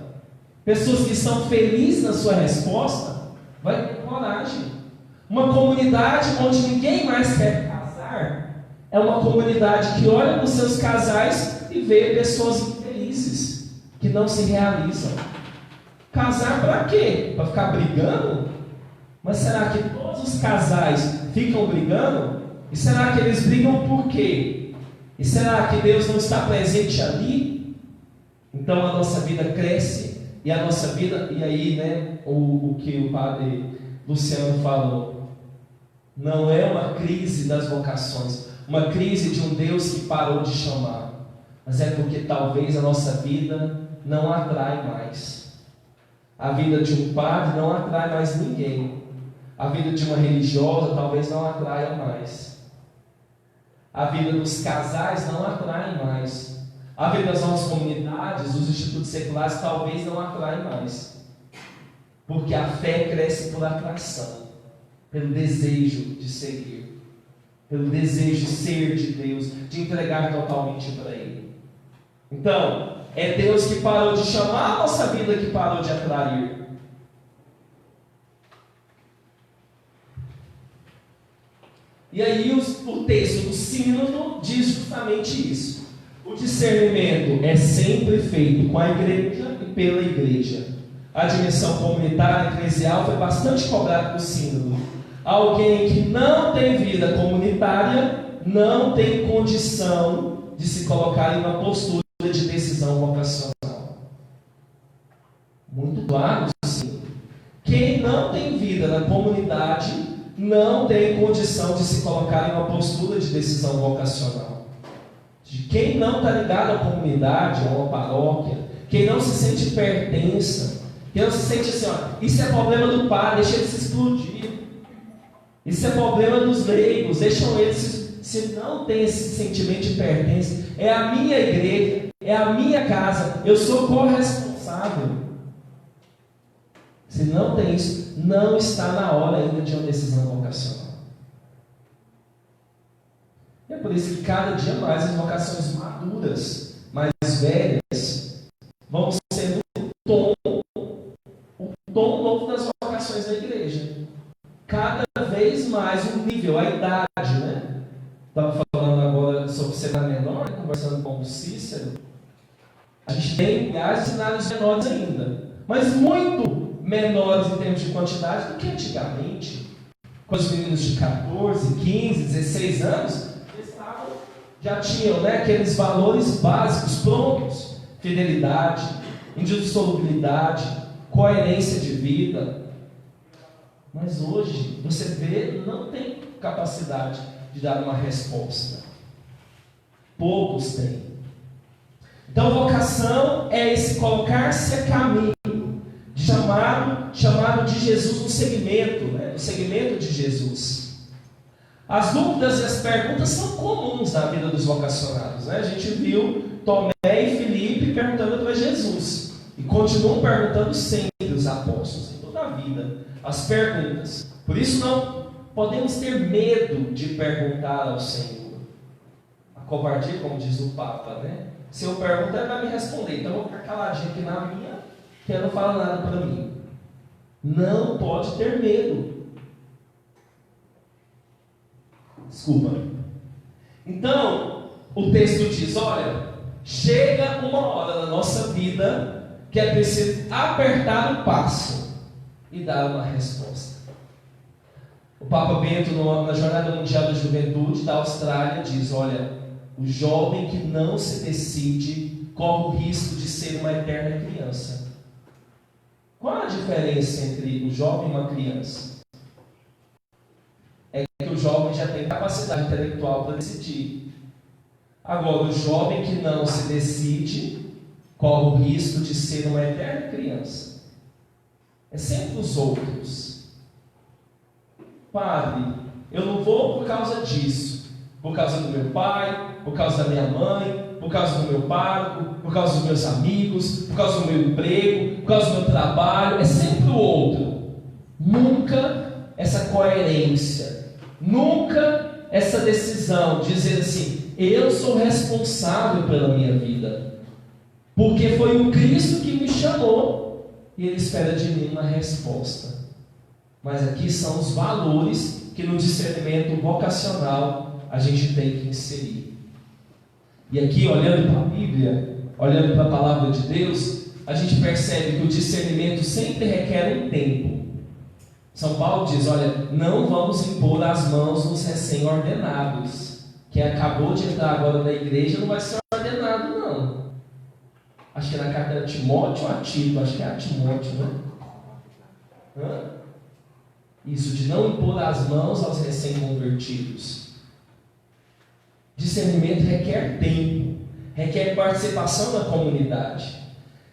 [SPEAKER 5] pessoas que estão felizes na sua resposta, vai ter coragem. Uma comunidade onde ninguém mais quer casar é uma comunidade que olha para os seus casais e vê pessoas infelizes, que não se realizam. Casar para quê? Para ficar brigando? Mas será que todos os casais ficam brigando? E será que eles brigam por quê? E será que Deus não está presente ali? Então a nossa vida cresce, e a nossa vida, e aí, né, o que o padre Luciano falou, não é uma crise das vocações, uma crise de um Deus que parou de chamar, mas é porque talvez a nossa vida não atrai mais. A vida de um padre não atrai mais ninguém. A vida de uma religiosa talvez não atraia mais. A vida dos casais não atrai mais. A vida das nossas comunidades, dos institutos seculares, talvez não atrai mais. Porque a fé cresce por atração, pelo desejo de seguir, pelo desejo de ser de Deus, de entregar totalmente para Ele. Então, é Deus que parou de chamar, a nossa vida que parou de atrair. E aí o texto do sínodo diz justamente isso. O discernimento é sempre feito com a igreja e pela igreja. A dimensão comunitária eclesial foi bastante cobrada do sínodo. Alguém que não tem vida comunitária não tem condição de se colocar em uma postura de decisão vocacional. Muito claro, sim. Quem não tem vida na comunidade não tem condição de se colocar em uma postura de decisão vocacional. De quem não está ligado à comunidade, a uma paróquia, quem não se sente pertença, quem não se sente assim, ó, isso é problema do padre, deixa ele se explodir. Isso é problema dos leigos, deixam eles se não tem esse sentimento de pertença. É a minha igreja, é a minha casa, eu sou corresponsável. Se não tem isso, não está na hora ainda de uma decisão vocacional. É por isso que cada dia mais as vocações maduras, mais velhas, vão sendo o tom novo das vocações da igreja. Cada vez mais o nível, a idade, né? Estava falando agora sobre o cenário menor, conversando com o Cícero. A gente tem, aliás, cenários menores ainda, mas muito menores em termos de quantidade do que antigamente. Com os meninos de 14, 15, 16 anos, eles já tinham, né, aqueles valores básicos prontos: fidelidade, indissolubilidade, coerência de vida. Mas hoje, você vê, não tem capacidade de dar uma resposta. Poucos têm. Então, vocação é esse colocar-se a caminho, chamado de Jesus no segmento, né? No segmento de Jesus. As dúvidas e as perguntas são comuns na vida dos vocacionados, né? A gente viu Tomé e Filipe perguntando para Jesus, e continuam perguntando sempre os apóstolos, em toda a vida, as perguntas. Por isso não podemos ter medo de perguntar ao Senhor. A covardia, como diz o Papa, né? Se eu perguntar, ele vai me responder. Então eu vou ficar caladinho aqui na minha, que ele não fala nada para mim. Não pode ter medo. Desculpa. Então, o texto diz, olha, chega uma hora na nossa vida que é preciso apertar o passo e dar uma resposta. O Papa Bento, na Jornada Mundial da Juventude da Austrália, diz, olha, O jovem que não se decide corre o risco de ser uma eterna criança. Qual a diferença entre o jovem e uma criança? É que o jovem já tem capacidade intelectual para decidir. Agora, o jovem que não se decide corre o risco de ser uma eterna criança. É sempre os outros. Padre, eu não vou por causa disso, por causa do meu pai, por causa da minha mãe, por causa do meu pároco, por causa dos meus amigos, por causa do meu emprego, por causa do meu trabalho. É sempre o outro. Nunca essa coerência, nunca essa decisão de dizer assim: eu sou responsável pela minha vida, porque foi o Cristo que me chamou e Ele espera de mim uma resposta. Mas aqui são os valores que no discernimento vocacional a gente tem que inserir. E aqui, olhando para a Bíblia, olhando para a palavra de Deus, a gente percebe que o discernimento sempre requer um tempo. São Paulo diz: olha, não vamos impor as mãos nos recém-ordenados. Quem acabou de entrar agora na igreja não vai ser ordenado, não. Acho que é na carta de Timóteo ou a Tito? Acho que é a Timóteo, né? Isso, de não impor as mãos aos recém-convertidos. Discernimento requer tempo, requer participação na comunidade.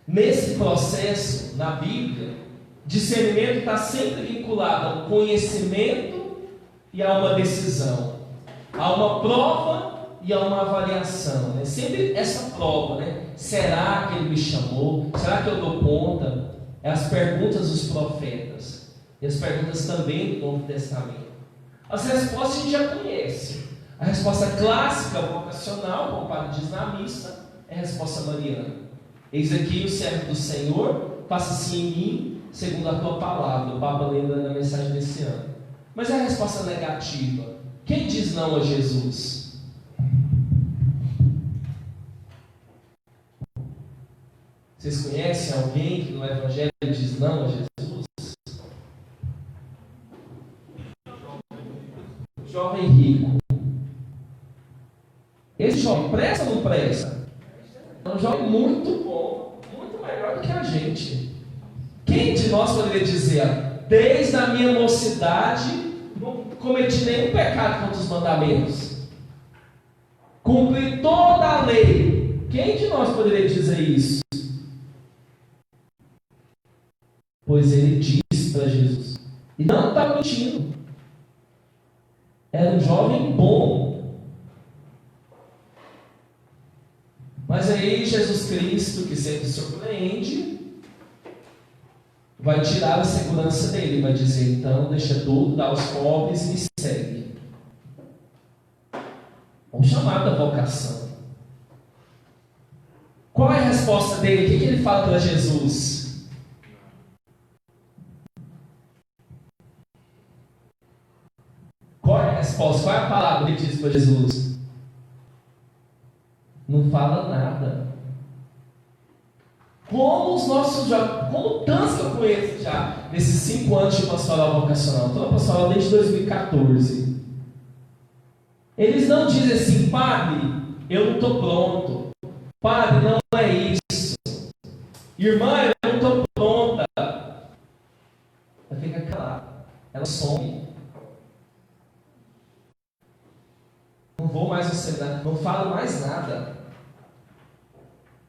[SPEAKER 5] Nesse processo, na Bíblia, discernimento está sempre vinculado ao conhecimento e a uma decisão, a uma prova e a uma avaliação, né? Sempre essa prova, né? Será que Ele me chamou? Será que eu dou conta? É as perguntas dos profetas e as perguntas também do Novo Testamento. As respostas a gente já conhece. A resposta clássica vocacional, como o padre diz na missa, é a resposta mariana. Eis aqui o servo do Senhor, faça-se em mim segundo a tua palavra. O Papa lembra na mensagem desse ano. Mas é a resposta negativa. Quem diz não a Jesus? Vocês conhecem alguém que no Evangelho diz não a Jesus? Jovem rico. Esse jovem presta ou não presta? É um jovem muito bom, muito melhor do que a gente. Quem de nós poderia dizer: desde a minha mocidade não cometi nenhum pecado contra os mandamentos, cumpri toda a lei? Quem de nós poderia dizer isso? Pois ele disse para Jesus, e não está mentindo. Era um jovem bom. Mas aí Jesus Cristo, que sempre surpreende, vai tirar a segurança dele, vai dizer: então deixa tudo, dá aos pobres e me segue. Um chamado da vocação. Qual é a resposta dele? O que ele fala para Jesus? Qual é a resposta? Qual é a palavra que ele diz para Jesus? Não fala nada. Como os nossos jovens, como tantos que eu conheço já, nesses 5 anos de pastoral vocacional, estou na pastoral desde 2014. Eles não dizem assim: padre, eu não estou pronto. Padre, não é isso. Irmã, eu não estou pronta. Ela fica calada. Ela some. Não vou mais ao seminário, não falo mais nada.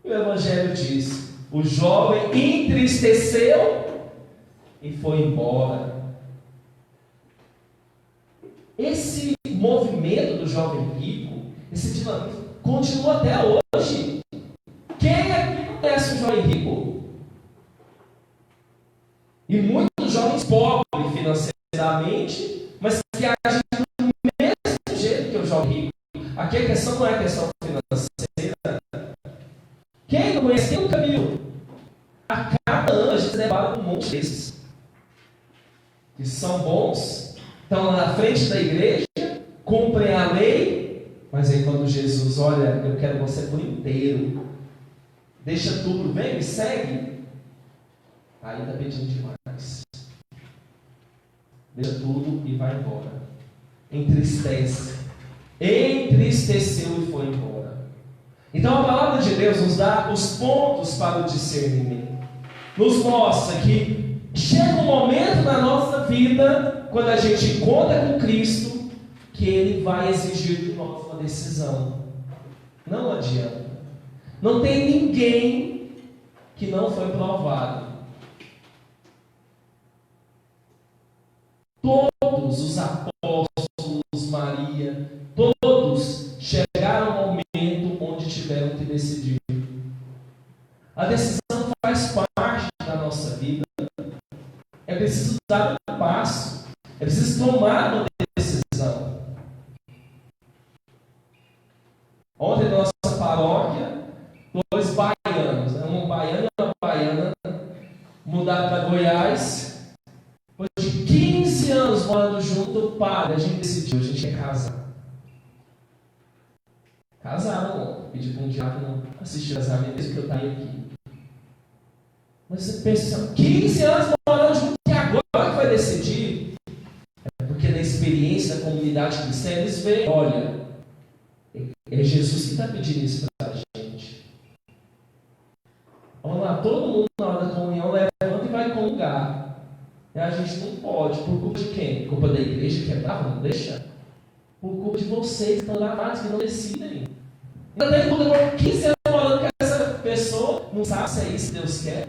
[SPEAKER 5] E o Evangelho diz: o jovem entristeceu e foi embora. Esse movimento do jovem rico, esse dinamismo, continua até hoje. Quem aqui não conhece um jovem rico? E muitos jovens pobres financeiramente, mas que agem do mesmo jeito que o jovem rico. Aqui a questão não é a questão financeira. Quem não conhece, quem nunca viu? A cada ano a gente debate um monte desses que são bons, estão lá na frente da igreja, cumprem a lei, mas aí quando Jesus: olha, eu quero você por inteiro, deixa tudo, vem, me segue, aí está pedindo demais. Deixa tudo e vai embora. Entristece. entristeceu e foi embora. Então a palavra de Deus nos dá os pontos para o discernimento. Nos mostra que chega um momento na nossa vida, quando a gente encontra com Cristo, que Ele vai exigir de nós uma decisão. Não adianta. Não tem ninguém que não foi provado. Todos os apóstolos, Maria, todos chegaram ao momento onde tiveram que decidir. A decisão faz parte da nossa vida. É preciso dar um passo. É preciso tomar uma decisão. Ontem na nossa paróquia, 2 baianos, um baiano e uma baiana, mudaram para Goiás. Depois de 15 anos morando junto, a gente decidiu, a gente quer casar. Casaram, pedi para um diácono assistir o casamento, mesmo que eu estaria aqui. Mas você pensa assim, 15 anos morando junto, e agora que vai decidir? É porque na experiência da comunidade cristã, eles veem, olha, é Jesus que está pedindo isso para a gente. Vamos lá, todo mundo na hora da comunhão levanta e vai comungar. E a gente não pode, por culpa de quem? Por culpa da igreja que é brava, não deixa? Por culpa de vocês que estão lavados, que não decidem. Ainda tem culpa por 15 anos falando que essa pessoa não sabe se é isso que Deus quer.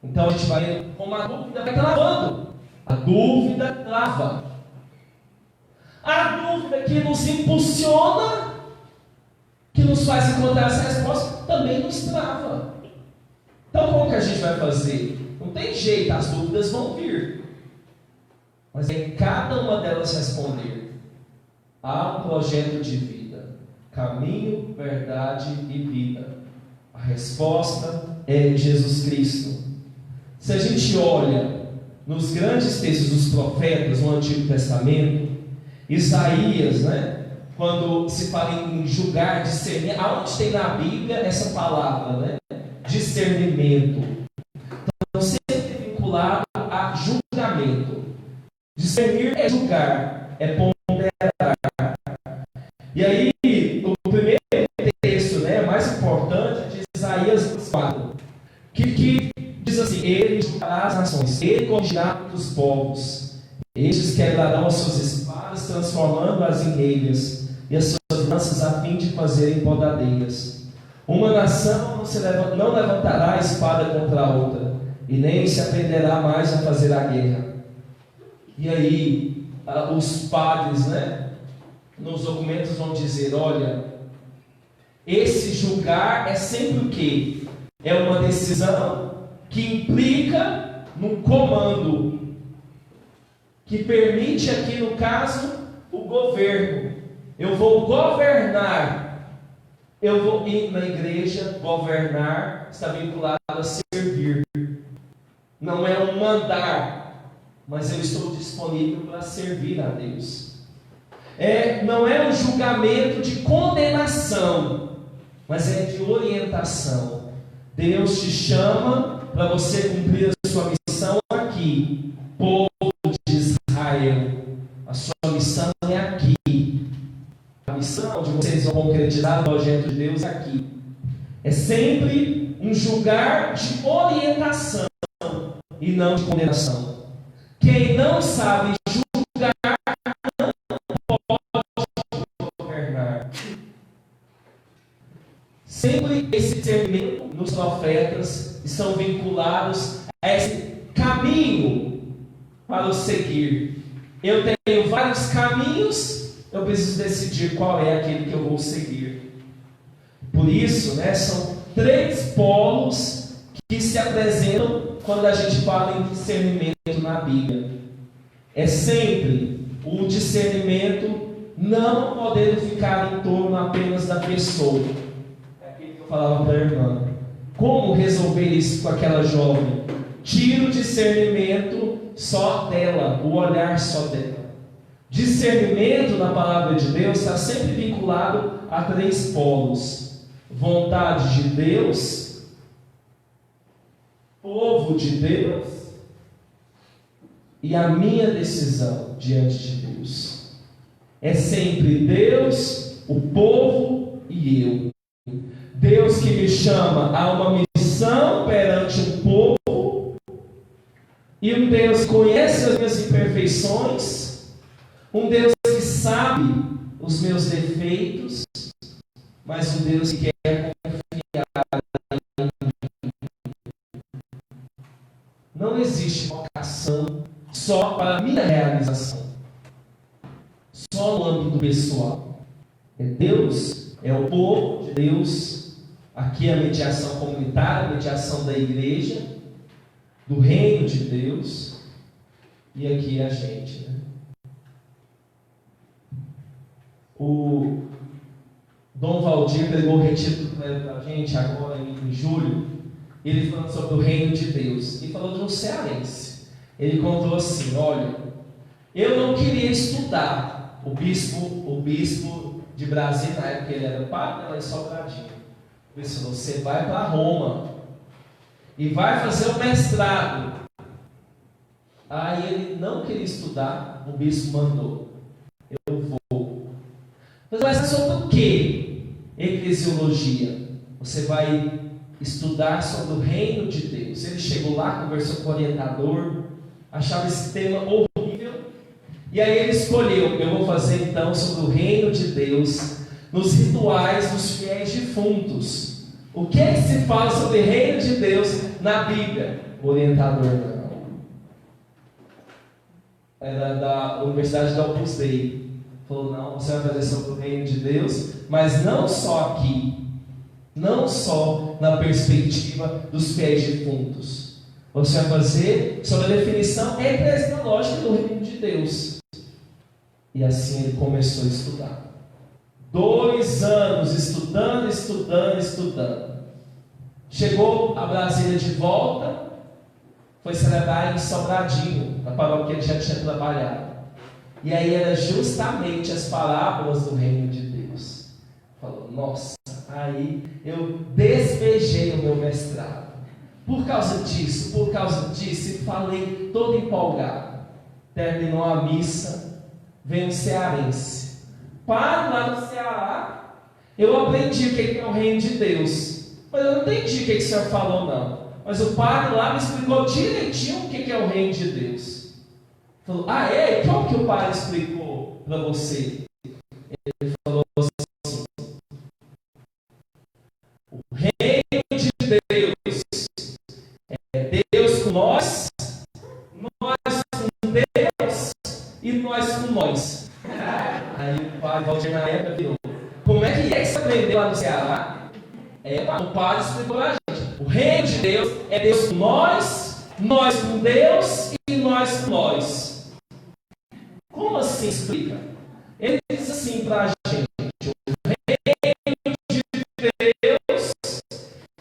[SPEAKER 5] Então a gente vai, como a dúvida vai travando. A dúvida trava. A dúvida que nos impulsiona, que nos faz encontrar essa resposta, também nos trava. Então como que a gente vai fazer? Não tem jeito, as dúvidas vão vir. Mas em cada uma delas responder, há um projeto de vida. Caminho, verdade e vida. A resposta é Jesus Cristo. Se a gente olha nos grandes textos dos profetas no Antigo Testamento, Isaías, quando se fala em julgar, discernir, aonde tem na Bíblia essa palavra, discernimento? Então, sempre vinculado a julgamento. Discernir é julgar, é ponderar. E aí, o primeiro texto, mais importante, de Isaías 4, que diz assim: Ele julgará as nações, Ele corrigirá os povos, estes quebrarão as suas espadas, transformando-as em reias, e as suas lanças a fim de fazerem podadeiras. Uma nação não levantará a espada contra a outra, e nem se aprenderá mais a fazer a guerra. E aí, os padres, nos documentos vão dizer: olha, esse julgar é sempre o quê? É uma decisão que implica num comando, que permite aqui no caso o governo. Eu vou governar, eu vou ir na igreja. Governar está vinculado a servir, não é um mandar, mas eu estou disponível para servir a Deus. Não é um julgamento de condenação, mas é de orientação. Deus te chama para você cumprir a sua missão aqui, povo de Israel. A sua missão é aqui. A missão de vocês vão concretizar o projeto de Deus aqui. É sempre um julgar de orientação e não de condenação. Quem não sabe julgar não pode governar. Sempre esse discernimento nos profetas estão vinculados a esse caminho para o seguir. Eu tenho vários caminhos, eu preciso decidir qual é aquele que eu vou seguir. Por isso, são 3 polos que se apresentam quando a gente fala em discernimento na Bíblia. É sempre o discernimento não podendo ficar em torno apenas da pessoa. É aquilo que eu falava para a irmã. Como resolver isso com aquela jovem? Tira o discernimento só dela, o olhar só dela. Discernimento na palavra de Deus está sempre vinculado a 3 polos: vontade de Deus, povo de Deus e a minha decisão diante de Deus. É sempre Deus, o povo e eu. Deus que me chama a uma missão perante um povo, e um Deus que conhece as minhas imperfeições, um Deus que sabe os meus defeitos, mas um Deus que quer confiar em mim. Não existe vocação só para a minha realização, só no âmbito pessoal. É Deus, é o povo de Deus. Aqui a mediação comunitária, a mediação da igreja, do reino de Deus, e aqui a gente. Né? O Dom Valdir pegou o retiro do clero para a gente agora em julho, ele falando sobre o reino de Deus, e falou de um cearense. Ele contou assim: olha, eu não queria estudar. O bispo de Brasília, na época ele era padre, lá em Sobradinho. Ele falou: você vai para Roma e vai fazer o mestrado. Aí ele não queria estudar, o bispo mandou: eu vou. Mas sobre o que? Eclesiologia. Você vai estudar sobre o reino de Deus. Ele chegou lá, conversou com o orientador, achava esse tema horrível, e aí ele escolheu: eu vou fazer então sobre o reino de Deus, nos rituais dos fiéis defuntos. O que é que se fala sobre o reino de Deus na Bíblia? O orientador não. Era da Universidade da Opus Dei. Falou: não, você vai fazer sobre o reino de Deus, mas não só aqui, não só na perspectiva dos fiéis defuntos. Você vai fazer sobre a definição eclesiológica do reino de Deus. E assim ele começou a estudar. 2 anos estudando. Chegou a Brasília de volta, foi celebrar em Sobradinho, na paróquia que ele já tinha trabalhado. E aí era justamente as parábolas do reino de Deus. Falou: nossa, aí eu despejei o meu mestrado. Por causa disso, e falei todo empolgado. Terminou a missa, veio um cearense. Para lá no Ceará, eu aprendi o que é o reino de Deus. Mas eu não entendi o que o senhor falou, não. Mas o padre lá me explicou direitinho o que é o reino de Deus. Falou: ah, é? E como que o padre explicou para você? Ele falou assim: o reino de Deus é Deus com nós, nós com Deus e nós com nós. Aí o padre Valdir na época virou: como é que você aprendeu lá no Ceará? O padre explicou a gente: o reino de Deus é Deus com nós, nós com Deus e nós com nós. Como assim explica? Ele diz assim para a gente: o reino de Deus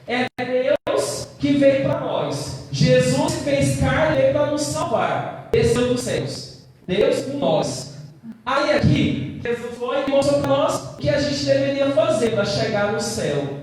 [SPEAKER 5] é Deus que veio para nós. Jesus fez carne e veio para nos salvar. Desceu dos céus. Deus com nós. Aí aqui, Jesus foi e mostrou para nós o que a gente deveria fazer para chegar no céu.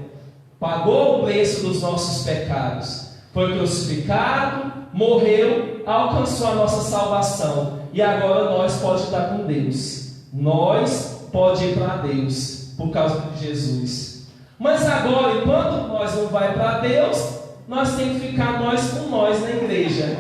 [SPEAKER 5] Pagou o preço dos nossos pecados. Foi crucificado, morreu, alcançou a nossa salvação. E agora nós podemos estar com Deus. Nós podemos ir para Deus por causa de Jesus. Mas agora, enquanto nós não vai para Deus, nós temos que ficar nós com nós na igreja.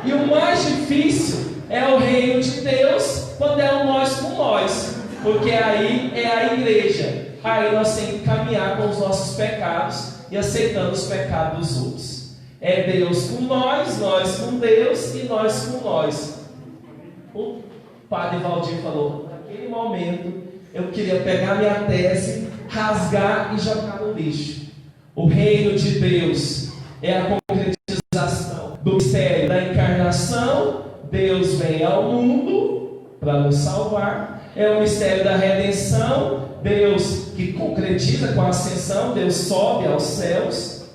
[SPEAKER 5] E o mais difícil é o reino de Deus quando é o nós com nós. Porque aí é a igreja. Aí nós temos que caminhar com os nossos pecados e aceitando os pecados dos outros. É Deus com nós com Deus e nós com nós. O padre Valdir falou: naquele momento eu queria pegar minha tese, rasgar e jogar no lixo. O reino de Deus é a concretização do mistério da encarnação. Deus vem ao mundo para nos salvar. É o mistério da redenção. Deus que concretiza com a ascensão, Deus sobe aos céus.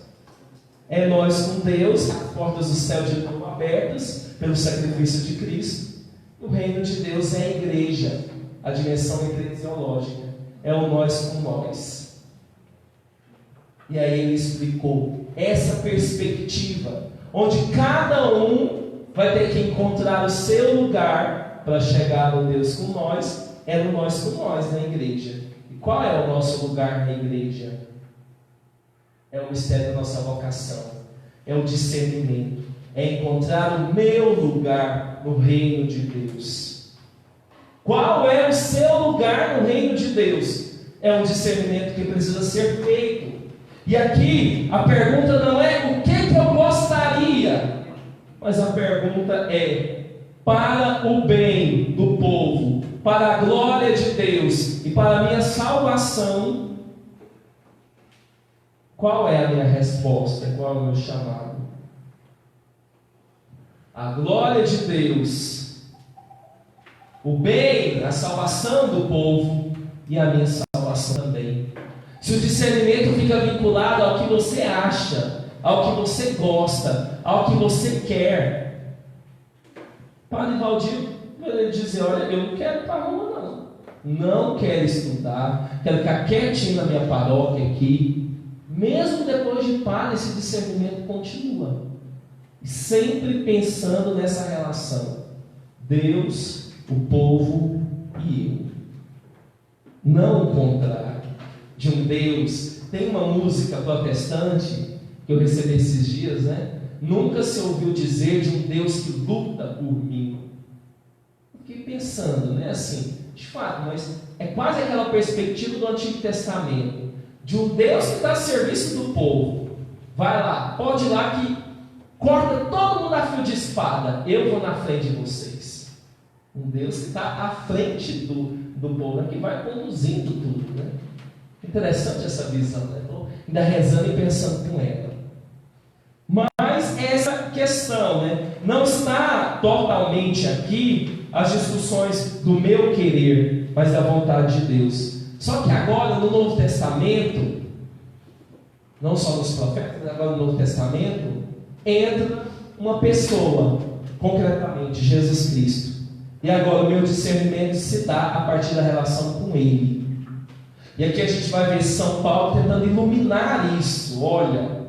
[SPEAKER 5] É nós com Deus, as portas do céu de novo abertas pelo sacrifício de Cristo. O reino de Deus é a igreja, a dimensão eclesiológica. É o nós com nós. E aí ele explicou essa perspectiva, onde cada um vai ter que encontrar o seu lugar para chegar no Deus com nós é no nós com nós na igreja. E qual é o nosso lugar na igreja? É o mistério da nossa vocação, é o discernimento, é encontrar o meu lugar no reino de Deus. Qual é o seu lugar no reino de Deus? É um discernimento que precisa ser feito. E aqui a pergunta não é o que eu gostaria, mas a pergunta é: para o bem do povo, para a glória de Deus e para a minha salvação, qual é a minha resposta? Qual é o meu chamado? A glória de Deus, o bem, a salvação do povo e a minha salvação também. Se o discernimento fica vinculado ao que você acha, ao que você gosta, ao que você quer, Padre Valdir vai dizer: olha, eu não quero ir para Roma não quero estudar, quero ficar quietinho na minha paróquia aqui. Mesmo depois de padre, esse discernimento continua, sempre pensando nessa relação Deus, o povo e eu, não o contrário de um Deus. Tem uma música protestante que eu recebi esses dias, né? Nunca se ouviu dizer de um Deus que luta por mim. Fiquei pensando, né? Assim, de fato, mas é quase aquela perspectiva do Antigo Testamento, de um Deus que está a serviço do povo. Vai lá, pode ir lá que corta todo mundo a fio de espada, eu vou na frente de vocês. Um Deus que está à frente do povo, né? Que vai conduzindo tudo, né? Interessante essa visão, né? Então, ainda rezando e pensando com ela. Mas essa questão, né, não está totalmente aqui as discussões do meu querer, mas da vontade de Deus. Só que agora no Novo Testamento, não só nos profetas, mas agora no Novo Testamento, entra uma pessoa, concretamente Jesus Cristo. E agora o meu discernimento se dá a partir da relação com Ele. E aqui a gente vai ver São Paulo tentando iluminar isso. Olha,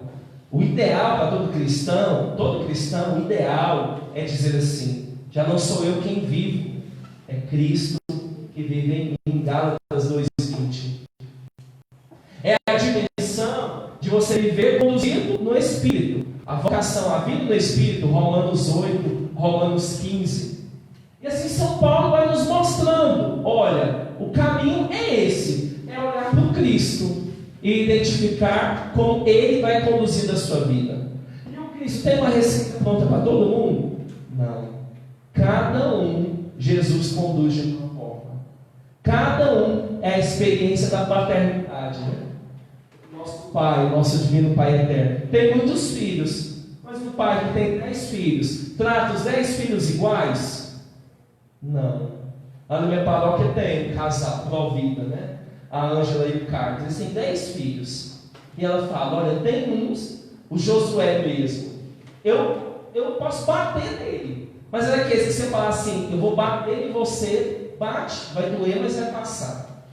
[SPEAKER 5] o ideal para todo cristão, o ideal é dizer assim: já não sou eu quem vivo, é Cristo que vive em mim. Gálatas 2:20. É a dimensão de você viver conduzido no Espírito. A vocação, a vida no Espírito, Romanos 8, Romanos 15. E assim São Paulo vai nos mostrando: olha, o caminho é esse, é olhar para o Cristo e identificar como Ele vai conduzir a sua vida. E o Cristo tem uma receita pronta para todo mundo? Não. Cada um, Jesus conduz de uma forma. Cada um é a experiência da paternidade, né? Nosso Pai, nosso Divino Pai Eterno, tem muitos filhos, mas um pai que tem 10 filhos, trata os 10 filhos iguais? Não. Lá na minha paróquia tem um casal, Provida, né? A Ângela e o Carlos, eles têm 10 filhos. E ela fala: olha, tem uns, o Josué mesmo, eu posso bater nele, mas é aquele que você fala assim: eu vou bater e você bate, vai doer, mas vai passar.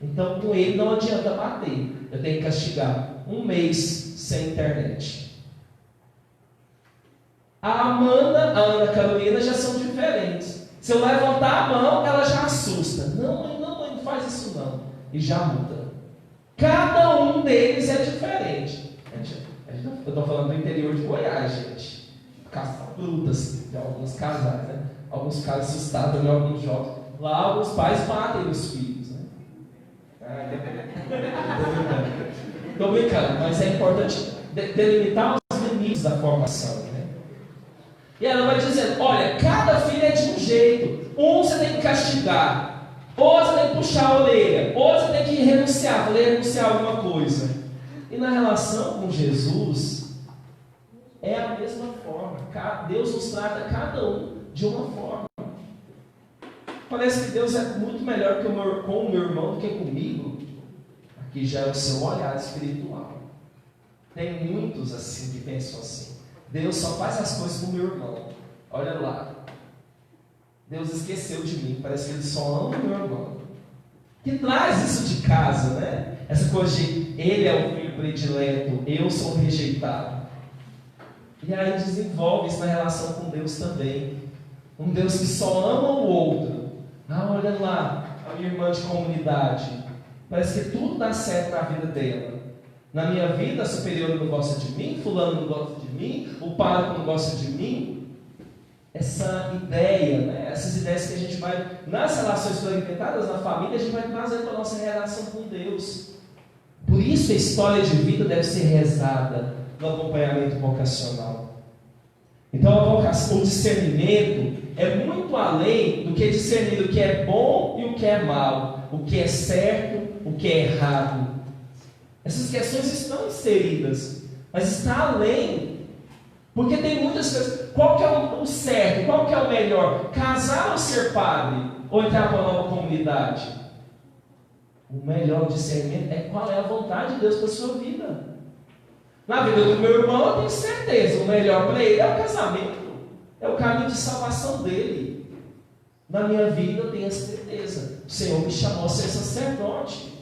[SPEAKER 5] Então com ele não adianta bater, eu tenho que castigar 1 mês sem internet. A Amanda, a Ana Carolina já são diferentes. Se eu levantar a mão, ela já assusta. Não, mãe, não faz isso não. E já muda. Cada um deles é diferente. Eu estou falando do interior de Goiás, gente. Caça bruta, assim, de alguns casais, né? Alguns caras assustados em alguns jogos. Lá, alguns pais matem os filhos, né? Estou brincando, mas é importante delimitar os limites da formação, né? E ela vai dizendo: olha, cada filho é de um jeito. Um você tem que castigar, outro você tem que puxar a orelha, outro você tem que renunciar a alguma coisa. E na relação com Jesus, é a mesma forma. Deus nos trata cada um de uma forma. Parece que Deus é muito melhor com o meu irmão do que comigo. Aqui já é o seu olhar espiritual. Tem muitos assim que pensam assim: Deus só faz as coisas com o meu irmão. Olha lá, Deus esqueceu de mim. Parece que Ele só ama o meu irmão. Que traz isso de casa, né? Essa coisa de ele é o filho predileto, eu sou rejeitado. E aí desenvolve isso na relação com Deus também. Um Deus que só ama o outro. Ah, olha lá, a minha irmã de comunidade, parece que tudo dá certo na vida dela. Na minha vida, a superiora não gosta de mim, fulano não gosta de mim, o pároco não gosta de mim. Essa ideia, né? Essas ideias que a gente vai, nas relações fragmentadas na família, a gente vai trazendo para a nossa relação com Deus. Por isso a história de vida deve ser rezada no acompanhamento vocacional. Então o discernimento é muito além do que discernir o que é bom e o que é mal, o que é certo, o que é errado. Essas questões estão inseridas, mas está além. Porque tem muitas coisas. Qual que é o certo? Qual que é o melhor? Casar ou ser padre? Ou entrar para uma nova comunidade? O melhor discernimento é qual é a vontade de Deus para a sua vida. Na vida do meu irmão, eu tenho certeza, o melhor para ele é o casamento. É o caminho de salvação dele. Na minha vida, eu tenho a certeza. O Senhor me chamou a ser sacerdote.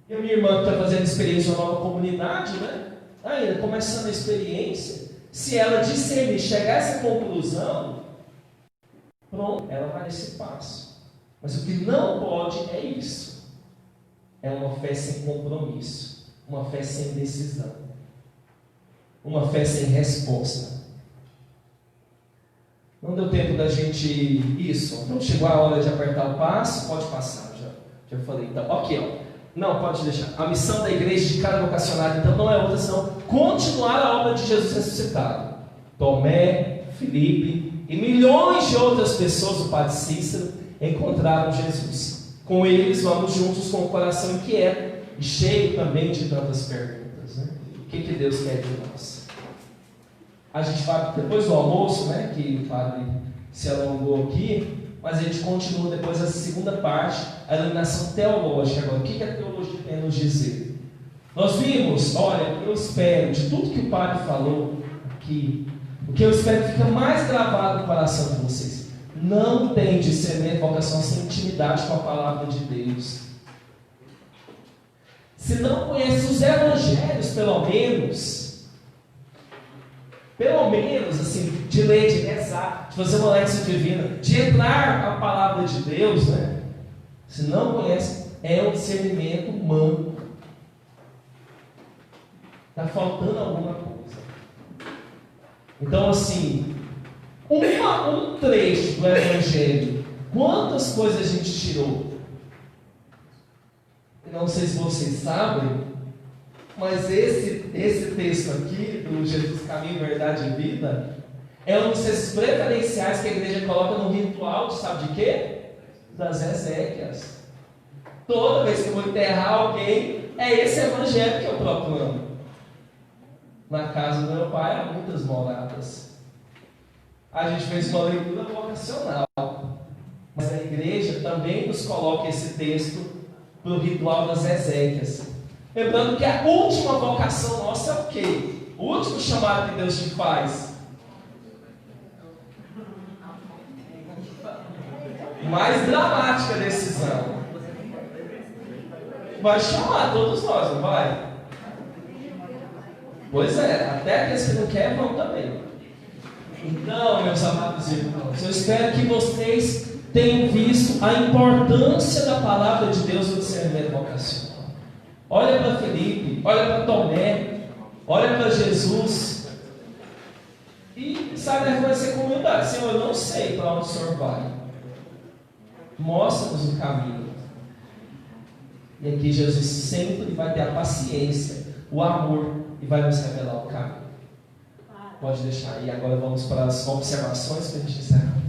[SPEAKER 5] E a minha irmã que está fazendo experiência em uma nova comunidade, né? Ainda começando a experiência, se ela discernir, chegar a essa conclusão, pronto, ela vai nesse passo. Mas o que não pode é isso. É uma fé sem compromisso, uma fé sem decisão, uma fé sem resposta. Não deu tempo da gente isso. Então chegou a hora de apertar o passo, pode passar, já falei. Então, ok, ó. Não, pode deixar. A missão da igreja de cada vocacionado, então, não é outra, senão continuar a obra de Jesus ressuscitado. Tomé, Filipe e milhões de outras pessoas, o Padre Cícero, encontraram Jesus. Com eles, vamos juntos com o coração inquieto e cheio também de tantas perguntas. Né? O que Deus quer de nós? A gente vai, depois do almoço, né, que o Padre se alongou aqui, mas a gente continua depois a segunda parte, a iluminação teológica. Agora, o que a teologia tem a nos dizer? Nós vimos, olha, eu espero, de tudo que o Padre falou aqui, o que eu espero que fica mais gravado no coração de vocês. Não tem discernimento, vocação sem intimidade com a palavra de Deus. Se não conhece os evangelhos, pelo menos, assim, de ler, de rezar, de fazer uma leitura divina, de entrar a palavra de Deus, né? Se não conhece, é um discernimento humano. Está faltando alguma coisa. Então, assim, um trecho do Evangelho, quantas coisas a gente tirou? Não sei se vocês sabem, mas esse texto aqui, do Jesus Caminho, Verdade e Vida, é um dos textos preferenciais que a igreja coloca no ritual de sabe de quê? Das exéquias. Toda vez que eu vou enterrar alguém, é esse evangelho que eu proclamo. Na casa do meu pai há muitas moradas. A gente fez uma leitura vocacional, mas a igreja também nos coloca esse texto para o ritual das exéquias. Lembrando que a última vocação nossa é o quê? O último chamado que Deus te faz. Mais dramática decisão. Vai chamar todos nós, não vai? Pois é, até aqueles que não querem vão também. Então, meus amados irmãos, eu espero que vocês tenham visto a importância da palavra de Deus no discernimento vocacional. Olha para Filipe, olha para Tomé, olha para Jesus e sabe, vai ser com humildade. Senhor, eu não sei para onde o Senhor vai. Mostra-nos o caminho. E aqui Jesus sempre vai ter a paciência, o amor e vai nos revelar o caminho. Pode deixar aí. Agora vamos para as observações para a gente encerrar.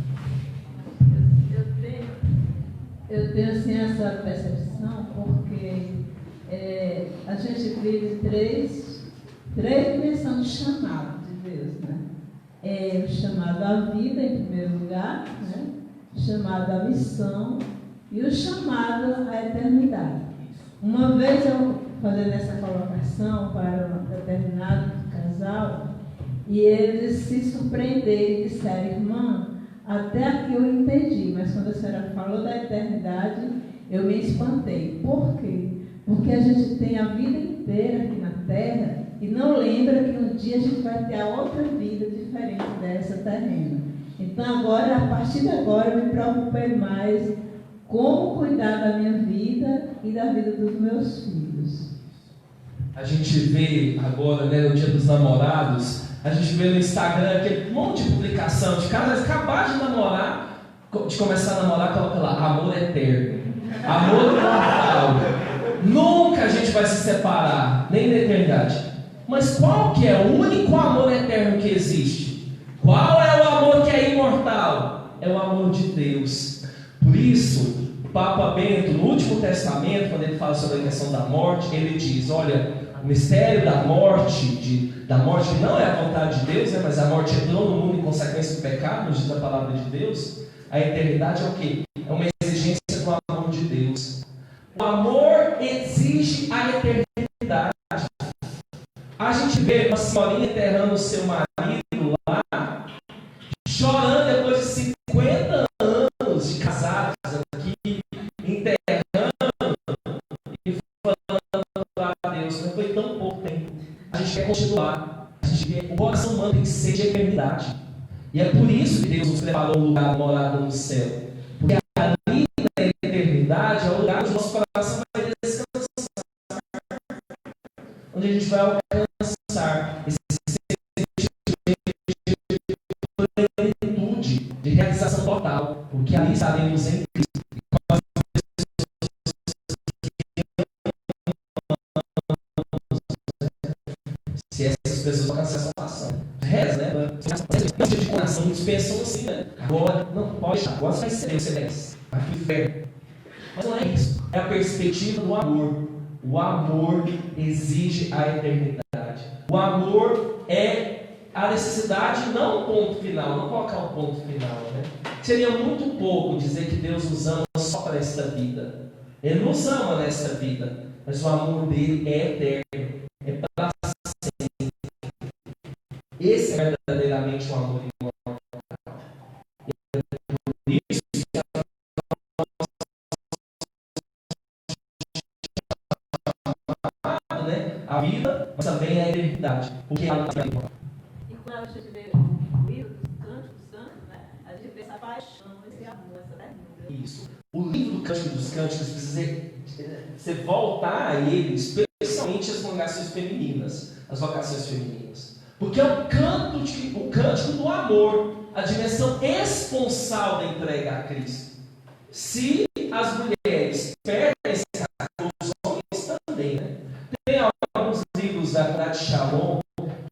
[SPEAKER 6] Eu tenho assim essa percepção porque a gente vive três dimensões de chamado de Deus, né? O chamado à vida em primeiro lugar, né? O chamado à missão e o chamado à eternidade. Uma vez eu fazendo essa colocação para um determinado casal e eles se surpreenderam e disseram: irmã, até aqui eu entendi, mas quando a senhora falou da eternidade eu me espantei. Por quê? Porque a gente tem a vida inteira aqui na Terra e não lembra que um dia a gente vai ter a outra vida diferente dessa terrena. Então agora, a partir de agora, eu me preocupei mais como cuidar da minha vida e da vida dos meus filhos.
[SPEAKER 5] A gente vê agora, né, no Dia dos Namorados, a gente vê no Instagram aquele monte de publicação de caras acabar de namorar, de começar a namorar, coloca lá, amor eterno, amor imortal. Nunca a gente vai se separar, nem na eternidade. Mas qual que é o único amor eterno que existe? Qual é o amor que é imortal? É o amor de Deus. Por isso, o Papa Bento, no Último Testamento, quando ele fala sobre a questão da morte, ele diz, olha, o mistério da morte que não é a vontade de Deus, né, mas a morte entrou no mundo em consequência do pecado, nos diz a palavra de Deus. A eternidade é o quê? É uma exigência do amor de Deus. O amor exige a eternidade. A gente vê uma senhorinha enterrando o seu marido lá, chorando depois de 50 anos de casados aqui, enterrando e falando para Deus, não foi tão pouco tempo. A gente quer continuar. O coração humano tem que ser de eternidade. E é por isso que Deus nos preparou um lugar morado no céu. Porque ali na eternidade é o lugar onde o nosso coração vai descansar. Onde a gente vai alcançar esse sentimento de plenitude, de realização total. Porque ali estaremos em Cristo. Se essas pessoas alcançam essa salvação. Reza, né? Não de coração, muitos pensam assim, né? Agora, não pode, agora você vai ser Deus, você desce. Vai pro inferno. Mas não é isso. É a perspectiva do amor. O amor exige a eternidade. O amor é a necessidade, não um ponto final, não colocar um ponto final, né? Seria muito pouco dizer que Deus nos ama só para esta vida. Ele nos ama nesta vida, mas o amor dele é eterno, é para sempre. Esse é verdadeiramente o amor imortal. É por isso que a vida, mas também a eternidade, porque ela está imortal.
[SPEAKER 6] E quando a gente vê o livro dos Cânticos dos Santos, né, a gente vê essa paixão, esse amor, essa ternura.
[SPEAKER 5] Isso. O livro do Cântico dos Cânticos precisa você voltar a ele, especialmente as congregações femininas, as vocações femininas. Porque é o cântico do amor, a dimensão esponsal da entrega a Cristo. Se as mulheres perdem os homens também, né? Tem alguns livros da Grade Shalom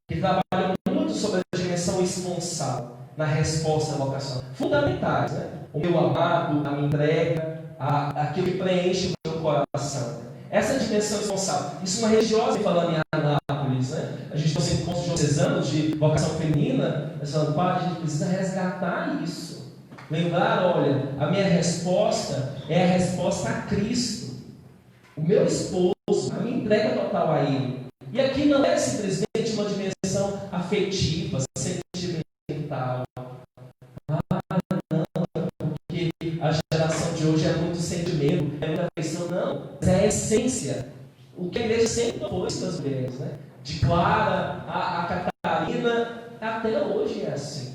[SPEAKER 5] que trabalham muito sobre a dimensão esponsal na resposta vocacional. Fundamentais, né? O meu amado, a minha entrega, aquilo que preenche o meu coração. Essa dimensão esponsal. Isso uma religiosa falando em Anápolis, né? A gente tem os encontros diocesanos de vocação feminina, mas falando, pai, a gente precisa resgatar isso. Lembrar, olha, a minha resposta é a resposta a Cristo. O meu esposo, a minha entrega total a Ele. E aqui não é simplesmente uma dimensão afetiva, sentimental. Não, porque a geração de hoje é muito sentimento, é muita afeição, não. Mas é a essência. O que a igreja sempre propôs para as mulheres, né? De Clara a Catarina, até hoje é assim.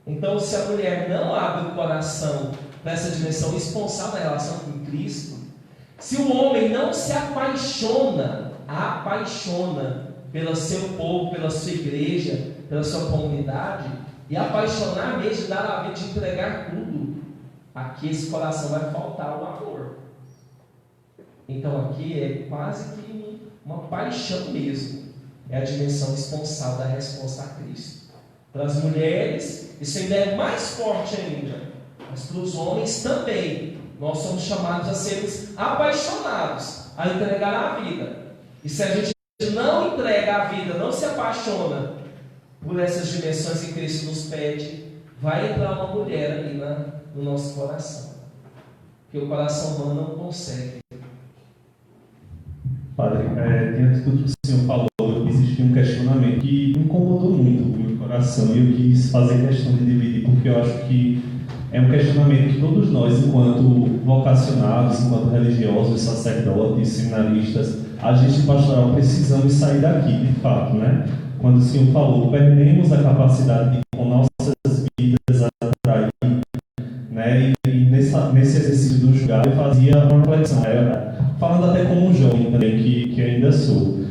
[SPEAKER 5] Então, se a mulher não abre o coração para essa dimensão esponsal da relação com Cristo, se o homem não se apaixona pelo seu povo, pela sua igreja, pela sua comunidade, e apaixonar mesmo, de dar a vida, de entregar tudo, aqui esse coração vai faltar o amor. Então aqui é quase que uma paixão mesmo. É a dimensão esponsal da resposta a Cristo. Para as mulheres, isso ainda é mais forte ainda. Mas para os homens também. Nós somos chamados a sermos apaixonados, a entregar a vida. E se a gente não entrega a vida, não se apaixona por essas dimensões que Cristo nos pede, vai entrar uma mulher ali no nosso coração. Porque o coração humano não consegue.
[SPEAKER 12] Padre, diante de tudo que o senhor falou, existe um questionamento que me incomodou muito o meu coração e eu quis fazer questão de dividir, porque eu acho que é um questionamento que todos nós, enquanto vocacionados, enquanto religiosos, sacerdotes, seminaristas, agentes pastoral, precisamos sair daqui, de fato, né? Quando o senhor falou, perdemos a capacidade de, com nossas vidas, atrair, né? E nessa nesse exercício do julgar, eu fazia uma reflexão, falando até como um jovem também, que ainda sou.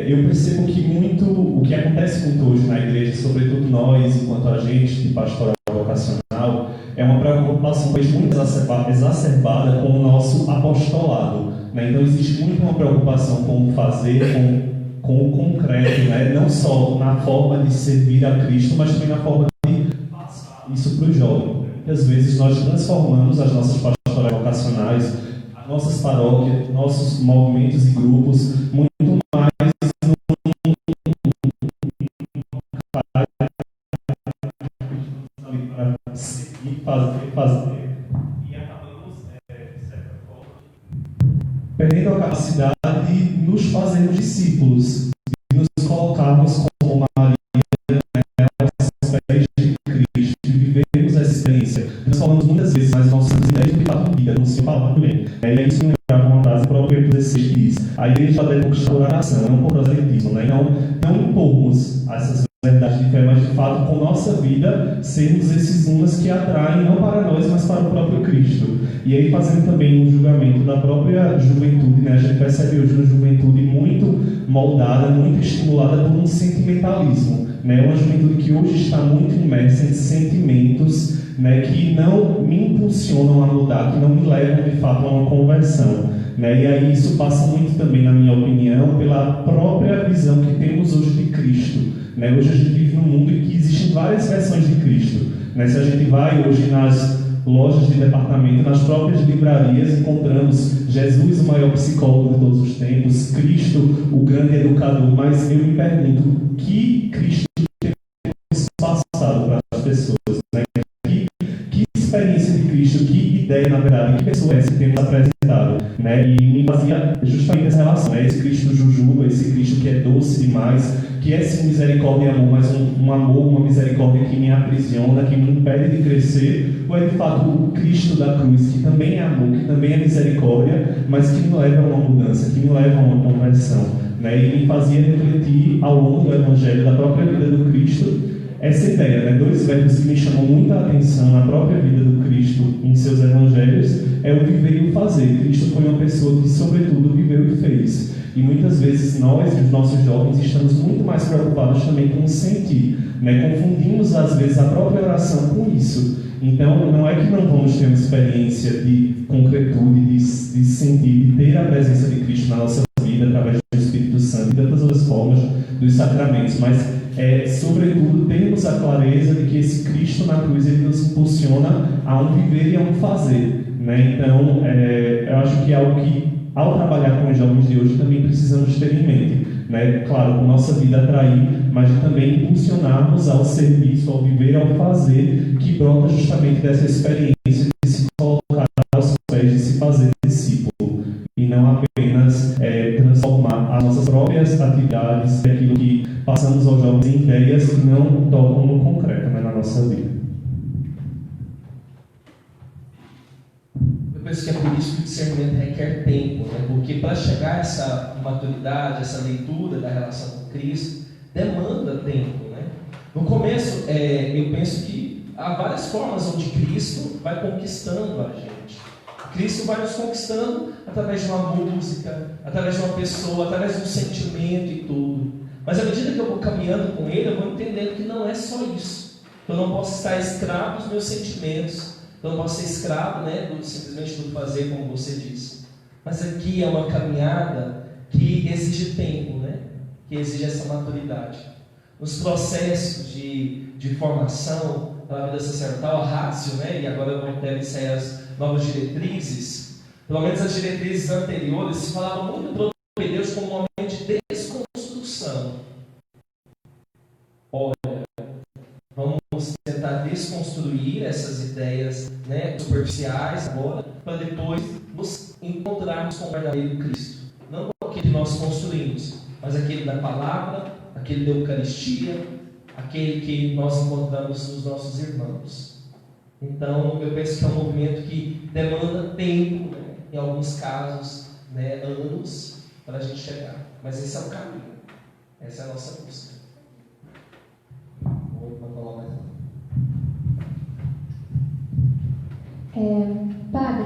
[SPEAKER 12] Eu percebo que o que acontece muito hoje na igreja, sobretudo nós, enquanto agentes de pastoral vocacional, é uma preocupação muito exacerbada com o nosso apostolado, né? Então existe muito uma preocupação com o fazer, com o concreto, né? Não só na forma de servir a Cristo, mas também na forma de passar isso para o jovem. Muitas vezes nós transformamos as nossas pastorais vocacionais, as nossas paróquias, nossos movimentos e grupos, muito mais para seguir, fazer, e acabamos, de certa forma, perdendo a capacidade de nos fazermos discípulos, de nos colocarmos como Maria, né, aos pés de Cristo, de vivermos essa experiência. Transformamos muitas vezes as nossas ideias em vida, como se falava bem. E aí isso me lembrava uma frase própria do 16 que diz: a igreja deve conquistar por oração, não por proselitismo, né? Não impormos essas verdades de fé, mas de fato com nossa vida sermos esses imãs que atraem não para nós, mas para o próprio Cristo. E aí fazendo também um julgamento da própria juventude, né? A gente percebe hoje uma juventude muito moldada, muito estimulada por um sentimentalismo, né? Uma juventude que hoje está muito imersa em sentimentos, né, que não me impulsionam a mudar, que não me levam de fato a uma conversão, né? E aí isso passa muito também, na minha opinião, pela própria visão que temos hoje de Cristo, né? Hoje a gente vive num mundo em que existem várias versões de Cristo, né? Se a gente vai hoje nas lojas de departamento, nas próprias livrarias, encontramos Jesus, o maior psicólogo de todos os tempos, Cristo, o grande educador, mas eu me pergunto, o que Cristo tem passado para as pessoas, né? Que experiência de Cristo, que ideia, na verdade, que pessoa é essa que temos apresentado, né? E me fazia justamente essa relação, né? Esse Cristo jujuba, esse Cristo que é doce demais, que é sim misericórdia e amor, mas um amor, uma misericórdia que me aprisiona, que me impede de crescer, ou é de fato o Cristo da cruz, que também é amor, que também é misericórdia, mas que me leva a uma mudança, que me leva a uma conversão, né? E me fazia refletir ao longo do Evangelho, da própria vida do Cristo, essa ideia, né? Dois verbos que me chamam muita atenção na própria vida do Cristo, em seus evangelhos, é o viver e o fazer. Cristo foi uma pessoa que, sobretudo, viveu e fez. E muitas vezes nós, os nossos jovens, estamos muito mais preocupados também com o sentir, né? Confundimos, às vezes, a própria oração com isso. Então, não é que não vamos ter uma experiência de concretude, de sentir, de ter a presença de Cristo na nossa vida, através do Espírito Santo e de tantas outras formas dos sacramentos, mas sobretudo, temos a clareza de que esse Cristo na cruz ele nos impulsiona a um viver e a um fazer, né? Então, eu acho que é algo que, ao trabalhar com os jovens de hoje, também precisamos ter em mente, né? Claro, com nossa vida atrair, mas de também impulsionarmos ao serviço, ao viver, ao fazer, que brota justamente dessa experiência de se colocar aos pés, de se fazer discípulo, e não apenas transformar as nossas próprias atividades, aquilo que passamos aos jovens em ideias que não tocam no concreto, né, na nossa vida.
[SPEAKER 5] Eu penso que é por isso que o discernimento requer tempo, né? Porque para chegar a essa maturidade, essa leitura da relação com Cristo, demanda tempo, né? No começo, eu penso que há várias formas onde Cristo vai conquistando a gente. Cristo vai nos conquistando através de uma música, através de uma pessoa, através de um sentimento e tudo. Mas à medida que eu vou caminhando com Ele, eu vou entendendo que não é só isso. Eu não posso estar escravo dos meus sentimentos. Eu não posso ser escravo, né, simplesmente do fazer, como você disse. Mas aqui é uma caminhada que exige tempo, né? Que exige essa maturidade. Nos processos de formação da vida sacerdotal, a rácio, né? E agora devem sair as novas diretrizes. Pelo menos as diretrizes anteriores se falavam muito do Deus como um momento de desconstrução. Olha, vamos tentar desconstruir essas ideias, né, superficiais agora, para depois nos encontrarmos com o verdadeiro Cristo. Não aquele que nós construímos, mas aquele da palavra, aquele da Eucaristia, aquele que nós encontramos nos nossos irmãos. Então, eu penso que é um movimento que demanda tempo, né, em alguns casos, né, anos, para a gente chegar. Mas esse é o caminho. Essa é a nossa busca.
[SPEAKER 8] É,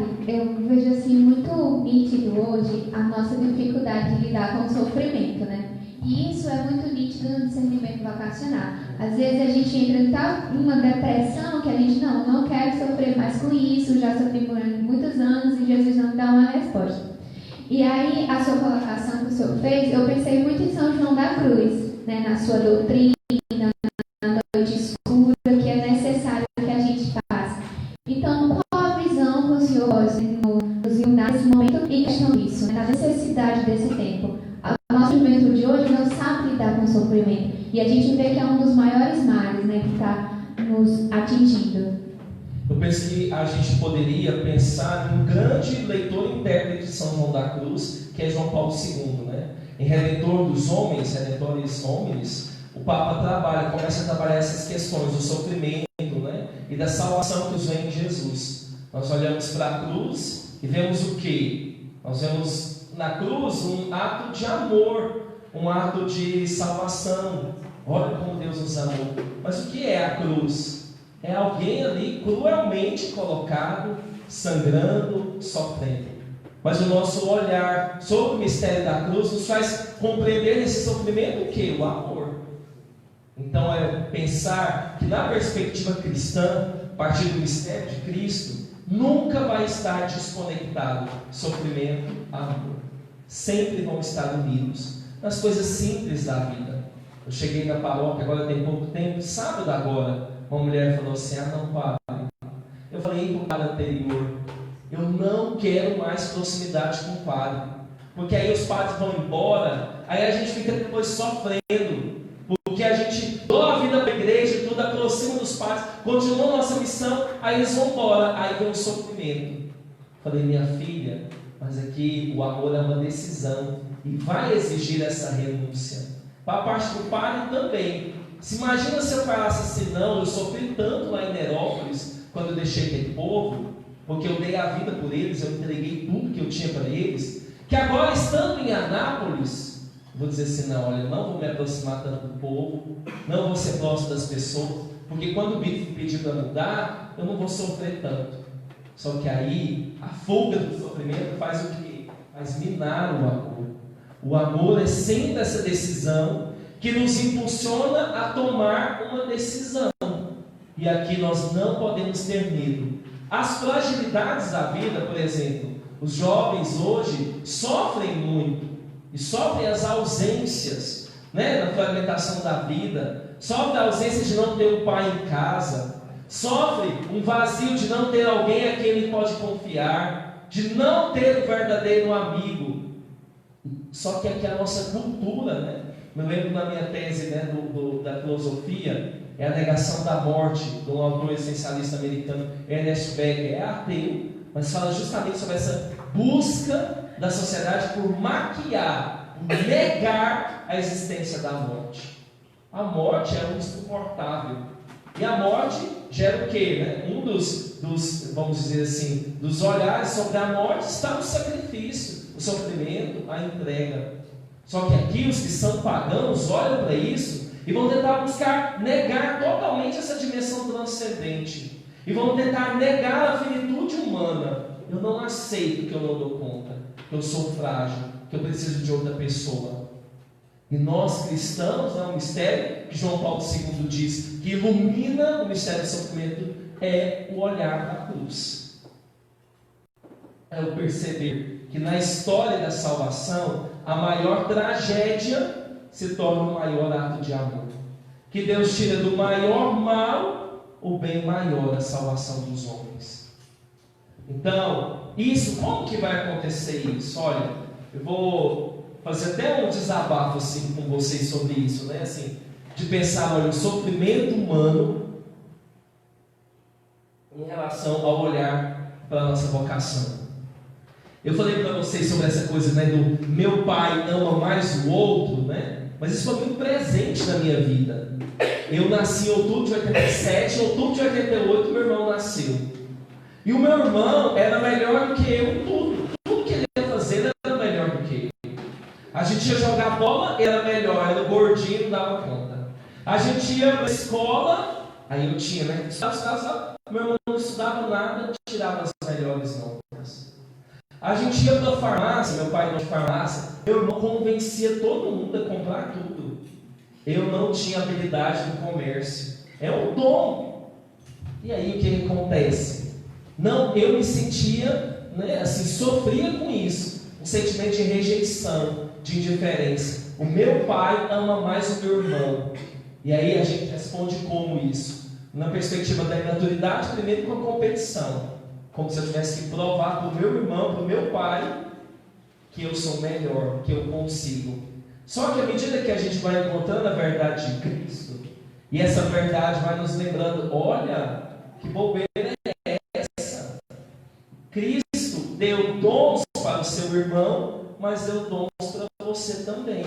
[SPEAKER 8] padre, eu vejo assim muito nítido hoje a nossa dificuldade de lidar com o sofrimento, né? E isso é muito nítido no discernimento vocacional. Às vezes a gente entra em tal uma depressão que a gente não quer sofrer mais com isso, já sofri por muitos anos e Jesus não dá uma resposta. E aí a sua colocação que o senhor fez, eu pensei muito em São João da Cruz, né? Na sua doutrina, na noite escura, que é necessário que a gente faça. Então, qual a visão que o senhor nos dá nesse momento em questão disso, né? Na necessidade desse tempo? A nossa juventude hoje não sabe lidar com o sofrimento. E a gente vê que é um dos maiores males, né, que está nos atingindo.
[SPEAKER 5] Eu penso que a gente poderia pensar em um grande leitor e intérprete de São João da Cruz, que é João Paulo II, né? Em Redentor dos Homens, Redentores Homines, o Papa começa a trabalhar essas questões do sofrimento, né? E da salvação que nos vem em Jesus. Nós olhamos para a cruz e vemos o quê? Nós vemos na cruz um ato de amor, um ato de salvação. Olha como Deus nos amou. Mas o que é a cruz? É alguém ali cruelmente colocado, sangrando, sofrendo. Mas o nosso olhar sobre o mistério da cruz nos faz compreender esse sofrimento o quê? O amor. Então é pensar que na perspectiva cristã, a partir do mistério de Cristo, nunca vai estar desconectado sofrimento, amor. Sempre vão estar unidos nas coisas simples da vida. Eu cheguei na paróquia, agora tem pouco tempo, sábado agora, uma mulher falou assim: não, padre. Eu falei para o padre anterior: eu não quero mais proximidade com o padre, porque aí os padres vão embora, aí a gente fica depois sofrendo, porque a gente doa a vida para a igreja, tudo aproxima dos padres, continua a nossa missão, aí eles vão embora, aí vem o sofrimento. Falei: minha filha, mas aqui o amor é uma decisão e vai exigir essa renúncia. Para a parte do padre também. Se imagina se eu falasse assim: não, eu sofri tanto lá em Nerópolis, quando eu deixei aquele povo, porque eu dei a vida por eles, eu entreguei tudo que eu tinha para eles, que agora estando em Anápolis, vou dizer assim: não, olha, não vou me aproximar tanto do povo, não vou ser próximo das pessoas, porque quando o bispo pedir para mudar, eu não vou sofrer tanto. Só que aí, a fuga do sofrimento faz o quê? Faz minar o amor. O amor é sempre essa decisão que nos impulsiona a tomar uma decisão. E aqui nós não podemos ter medo. As fragilidades da vida, por exemplo, os jovens hoje sofrem muito. E sofrem as ausências, né, na fragmentação da vida. Sofrem a ausência de não ter um pai em casa. Sofre um vazio de não ter alguém a quem ele pode confiar, de não ter o verdadeiro amigo. Só que aqui a nossa cultura, né? Me lembro na minha tese, né, da filosofia, é a negação da morte, de um autor essencialista americano, Ernest Becker. É ateu, mas fala justamente sobre essa busca da sociedade por maquiar, por negar a existência da morte. A morte é um insuportável. E a morte gera o quê? Né? Um dos, vamos dizer assim, dos olhares sobre a morte está no sacrifício, o sofrimento, a entrega. Só que aqui os que são pagãos olham para isso e vão tentar buscar negar totalmente essa dimensão transcendente. E vão tentar negar a finitude humana. Eu não aceito que eu não dou conta, que eu sou frágil, que eu preciso de outra pessoa. E nós cristãos, o mistério que João Paulo II diz, que ilumina o mistério do sofrimento, é o olhar da cruz. É o perceber que na história da salvação, a maior tragédia se torna o maior ato de amor. Que Deus tira do maior mal o bem maior, a salvação dos homens. Então, isso, como que vai acontecer isso? Olha, eu vou fazer até um desabafo assim com vocês sobre isso, né? Assim, de pensar, olha, o sofrimento humano em relação ao olhar para a nossa vocação. Eu falei para vocês sobre essa coisa, né, do meu pai ama mais o outro, né? Mas isso foi muito presente na minha vida. Eu nasci em outubro de 87, em outubro de 88 meu irmão nasceu. E o meu irmão era melhor do que eu em tudo. Tudo que ele ia fazer era melhor do que eu. A gente ia jogar bola, era melhor, era gordinho, não dava conta. A gente ia para a escola, aí eu tinha, né? Meu irmão não estudava nada, tirava as melhores notas. A gente ia para a farmácia, meu pai ia para a farmácia, meu irmão convencia todo mundo a comprar tudo. Eu não tinha habilidade no comércio. É um dom. E aí o que acontece? Não, eu me sentia, assim, sofria com isso. Um sentimento de rejeição, de indiferença. O meu pai ama mais o meu irmão. E aí a gente responde como isso? Na perspectiva da imaturidade, primeiro com a competição. Como se eu tivesse que provar para o meu irmão, para o meu pai, que eu sou melhor, que eu consigo. Só que à medida que a gente vai encontrando a verdade de Cristo, e essa verdade vai nos lembrando, olha, que bobeira é essa? Cristo deu dons para o seu irmão, mas deu dons para você também.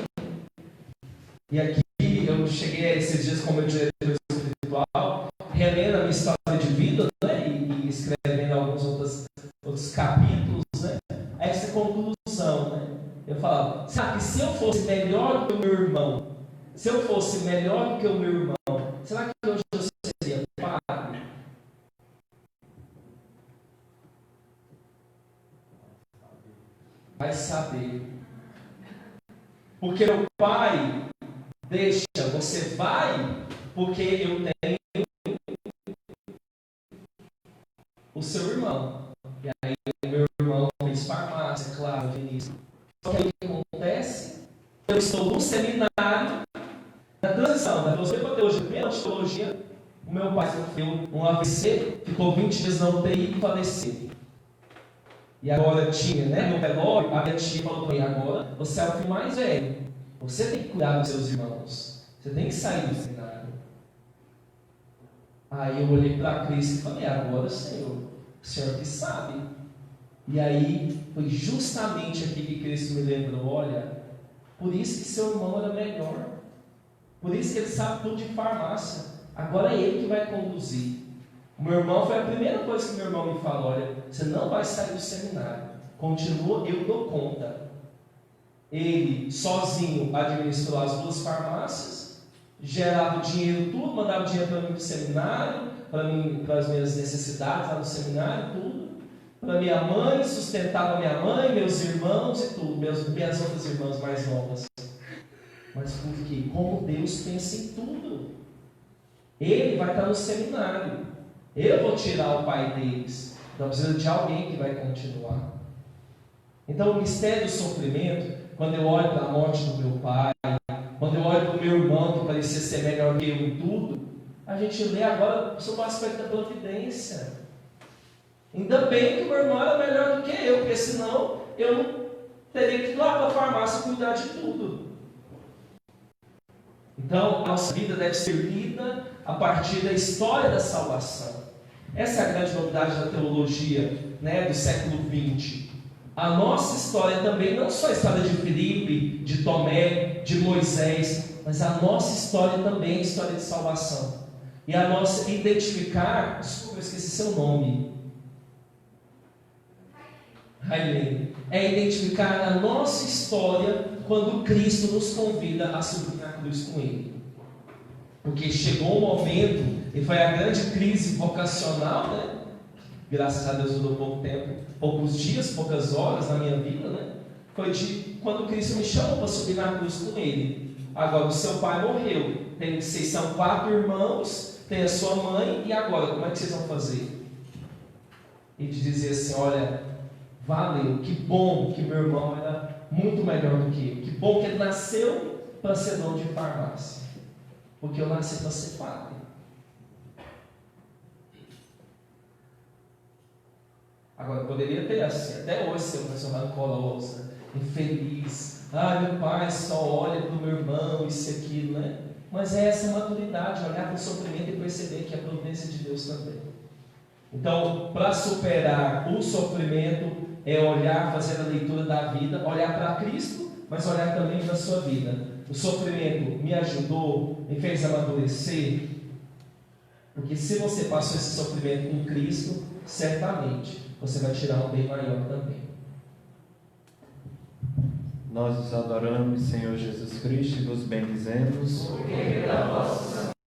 [SPEAKER 5] E aqui eu cheguei esses dias como meu diretor espiritual, relendo a minha história de vida, e escrevendo alguns outros capítulos, essa conclusão, Eu falava, sabe, se eu fosse melhor que o meu irmão, se eu fosse melhor que o meu irmão, será que hoje eu seria pai? Vai saber. Porque o pai deixa, você vai, porque eu tenho o seu irmão. E aí o meu irmão fez farmácia, claro, Vinícius. Só que aí o que acontece? Eu estou no seminário, na transição da filosofia para a teologia. Primeiro de teologia, o meu pai sofreu um AVC, ficou 20 dias na UTI e faleceu. E agora tinha, no velório, a minha tia falou para mim, agora você é o filho mais velho. Você tem que cuidar dos seus irmãos. Você tem que sair do seminário. Aí eu olhei para Cristo e falei, agora, Senhor, o Senhor que sabe. E aí foi justamente aqui que Cristo me lembrou, olha, por isso que seu irmão era melhor. Por isso que ele sabe tudo de farmácia. Agora é ele que vai conduzir. O meu irmão foi a primeira coisa que meu irmão me falou, olha, você não vai sair do seminário. Continua, eu dou conta. Ele, sozinho, administrou as 2 farmácias, gerava dinheiro, tudo, mandava dinheiro para mim para o seminário, para as minhas necessidades lá no seminário, tudo. Para minha mãe, sustentava minha mãe, meus irmãos e tudo, minhas outras irmãs mais novas. Mas por quê? Como Deus pensa em tudo. Ele vai estar no seminário. Eu vou tirar o pai deles. Então precisa de alguém que vai continuar. Então o mistério do sofrimento, quando eu olho para a morte do meu pai, quando eu olho para o meu irmão que parecia ser melhor que eu em tudo, a gente lê agora sobre o aspecto da providência. Ainda bem que o meu irmão era melhor do que eu, porque senão eu não teria que ir lá para a farmácia cuidar de tudo. Então, a nossa vida deve ser lida a partir da história da salvação. Essa é a grande novidade da teologia, do século XX. A nossa história também, não só a história de Filipe, de Tomé, de Moisés, mas a nossa história também é a história de salvação. E a nossa identificar, desculpa, eu esqueci seu nome. Railene, é identificar a nossa história quando Cristo nos convida a subir na cruz com Ele. Porque chegou um momento, e foi a grande crise vocacional, graças a Deus durou pouco tempo, poucos dias, poucas horas na minha vida, foi de quando Cristo me chamou para subir na cruz com Ele. Agora o seu pai morreu, vocês são 4 irmãos, tem a sua mãe, e agora, como é que vocês vão fazer? E de dizer assim, olha, valeu, que bom que meu irmão era muito melhor do que eu, que bom que ele nasceu para ser dono de farmácia, porque eu nasci para ser padre. Agora, poderia ter assim, até hoje ser uma pessoa rancorosa, infeliz, meu pai só olha para o meu irmão, isso e aquilo, Mas é essa maturidade, olhar para o sofrimento e perceber que é a providência de Deus também. Então, para superar o sofrimento, é olhar, fazer a leitura da vida, olhar para Cristo, mas olhar também para a sua vida. O sofrimento me ajudou, me fez amadurecer, porque se você passou esse sofrimento com Cristo, certamente você vai tirar um bem maior também.
[SPEAKER 4] Nós os adoramos, Senhor Jesus Cristo, e vos bendizemos.
[SPEAKER 5] Porque da vossa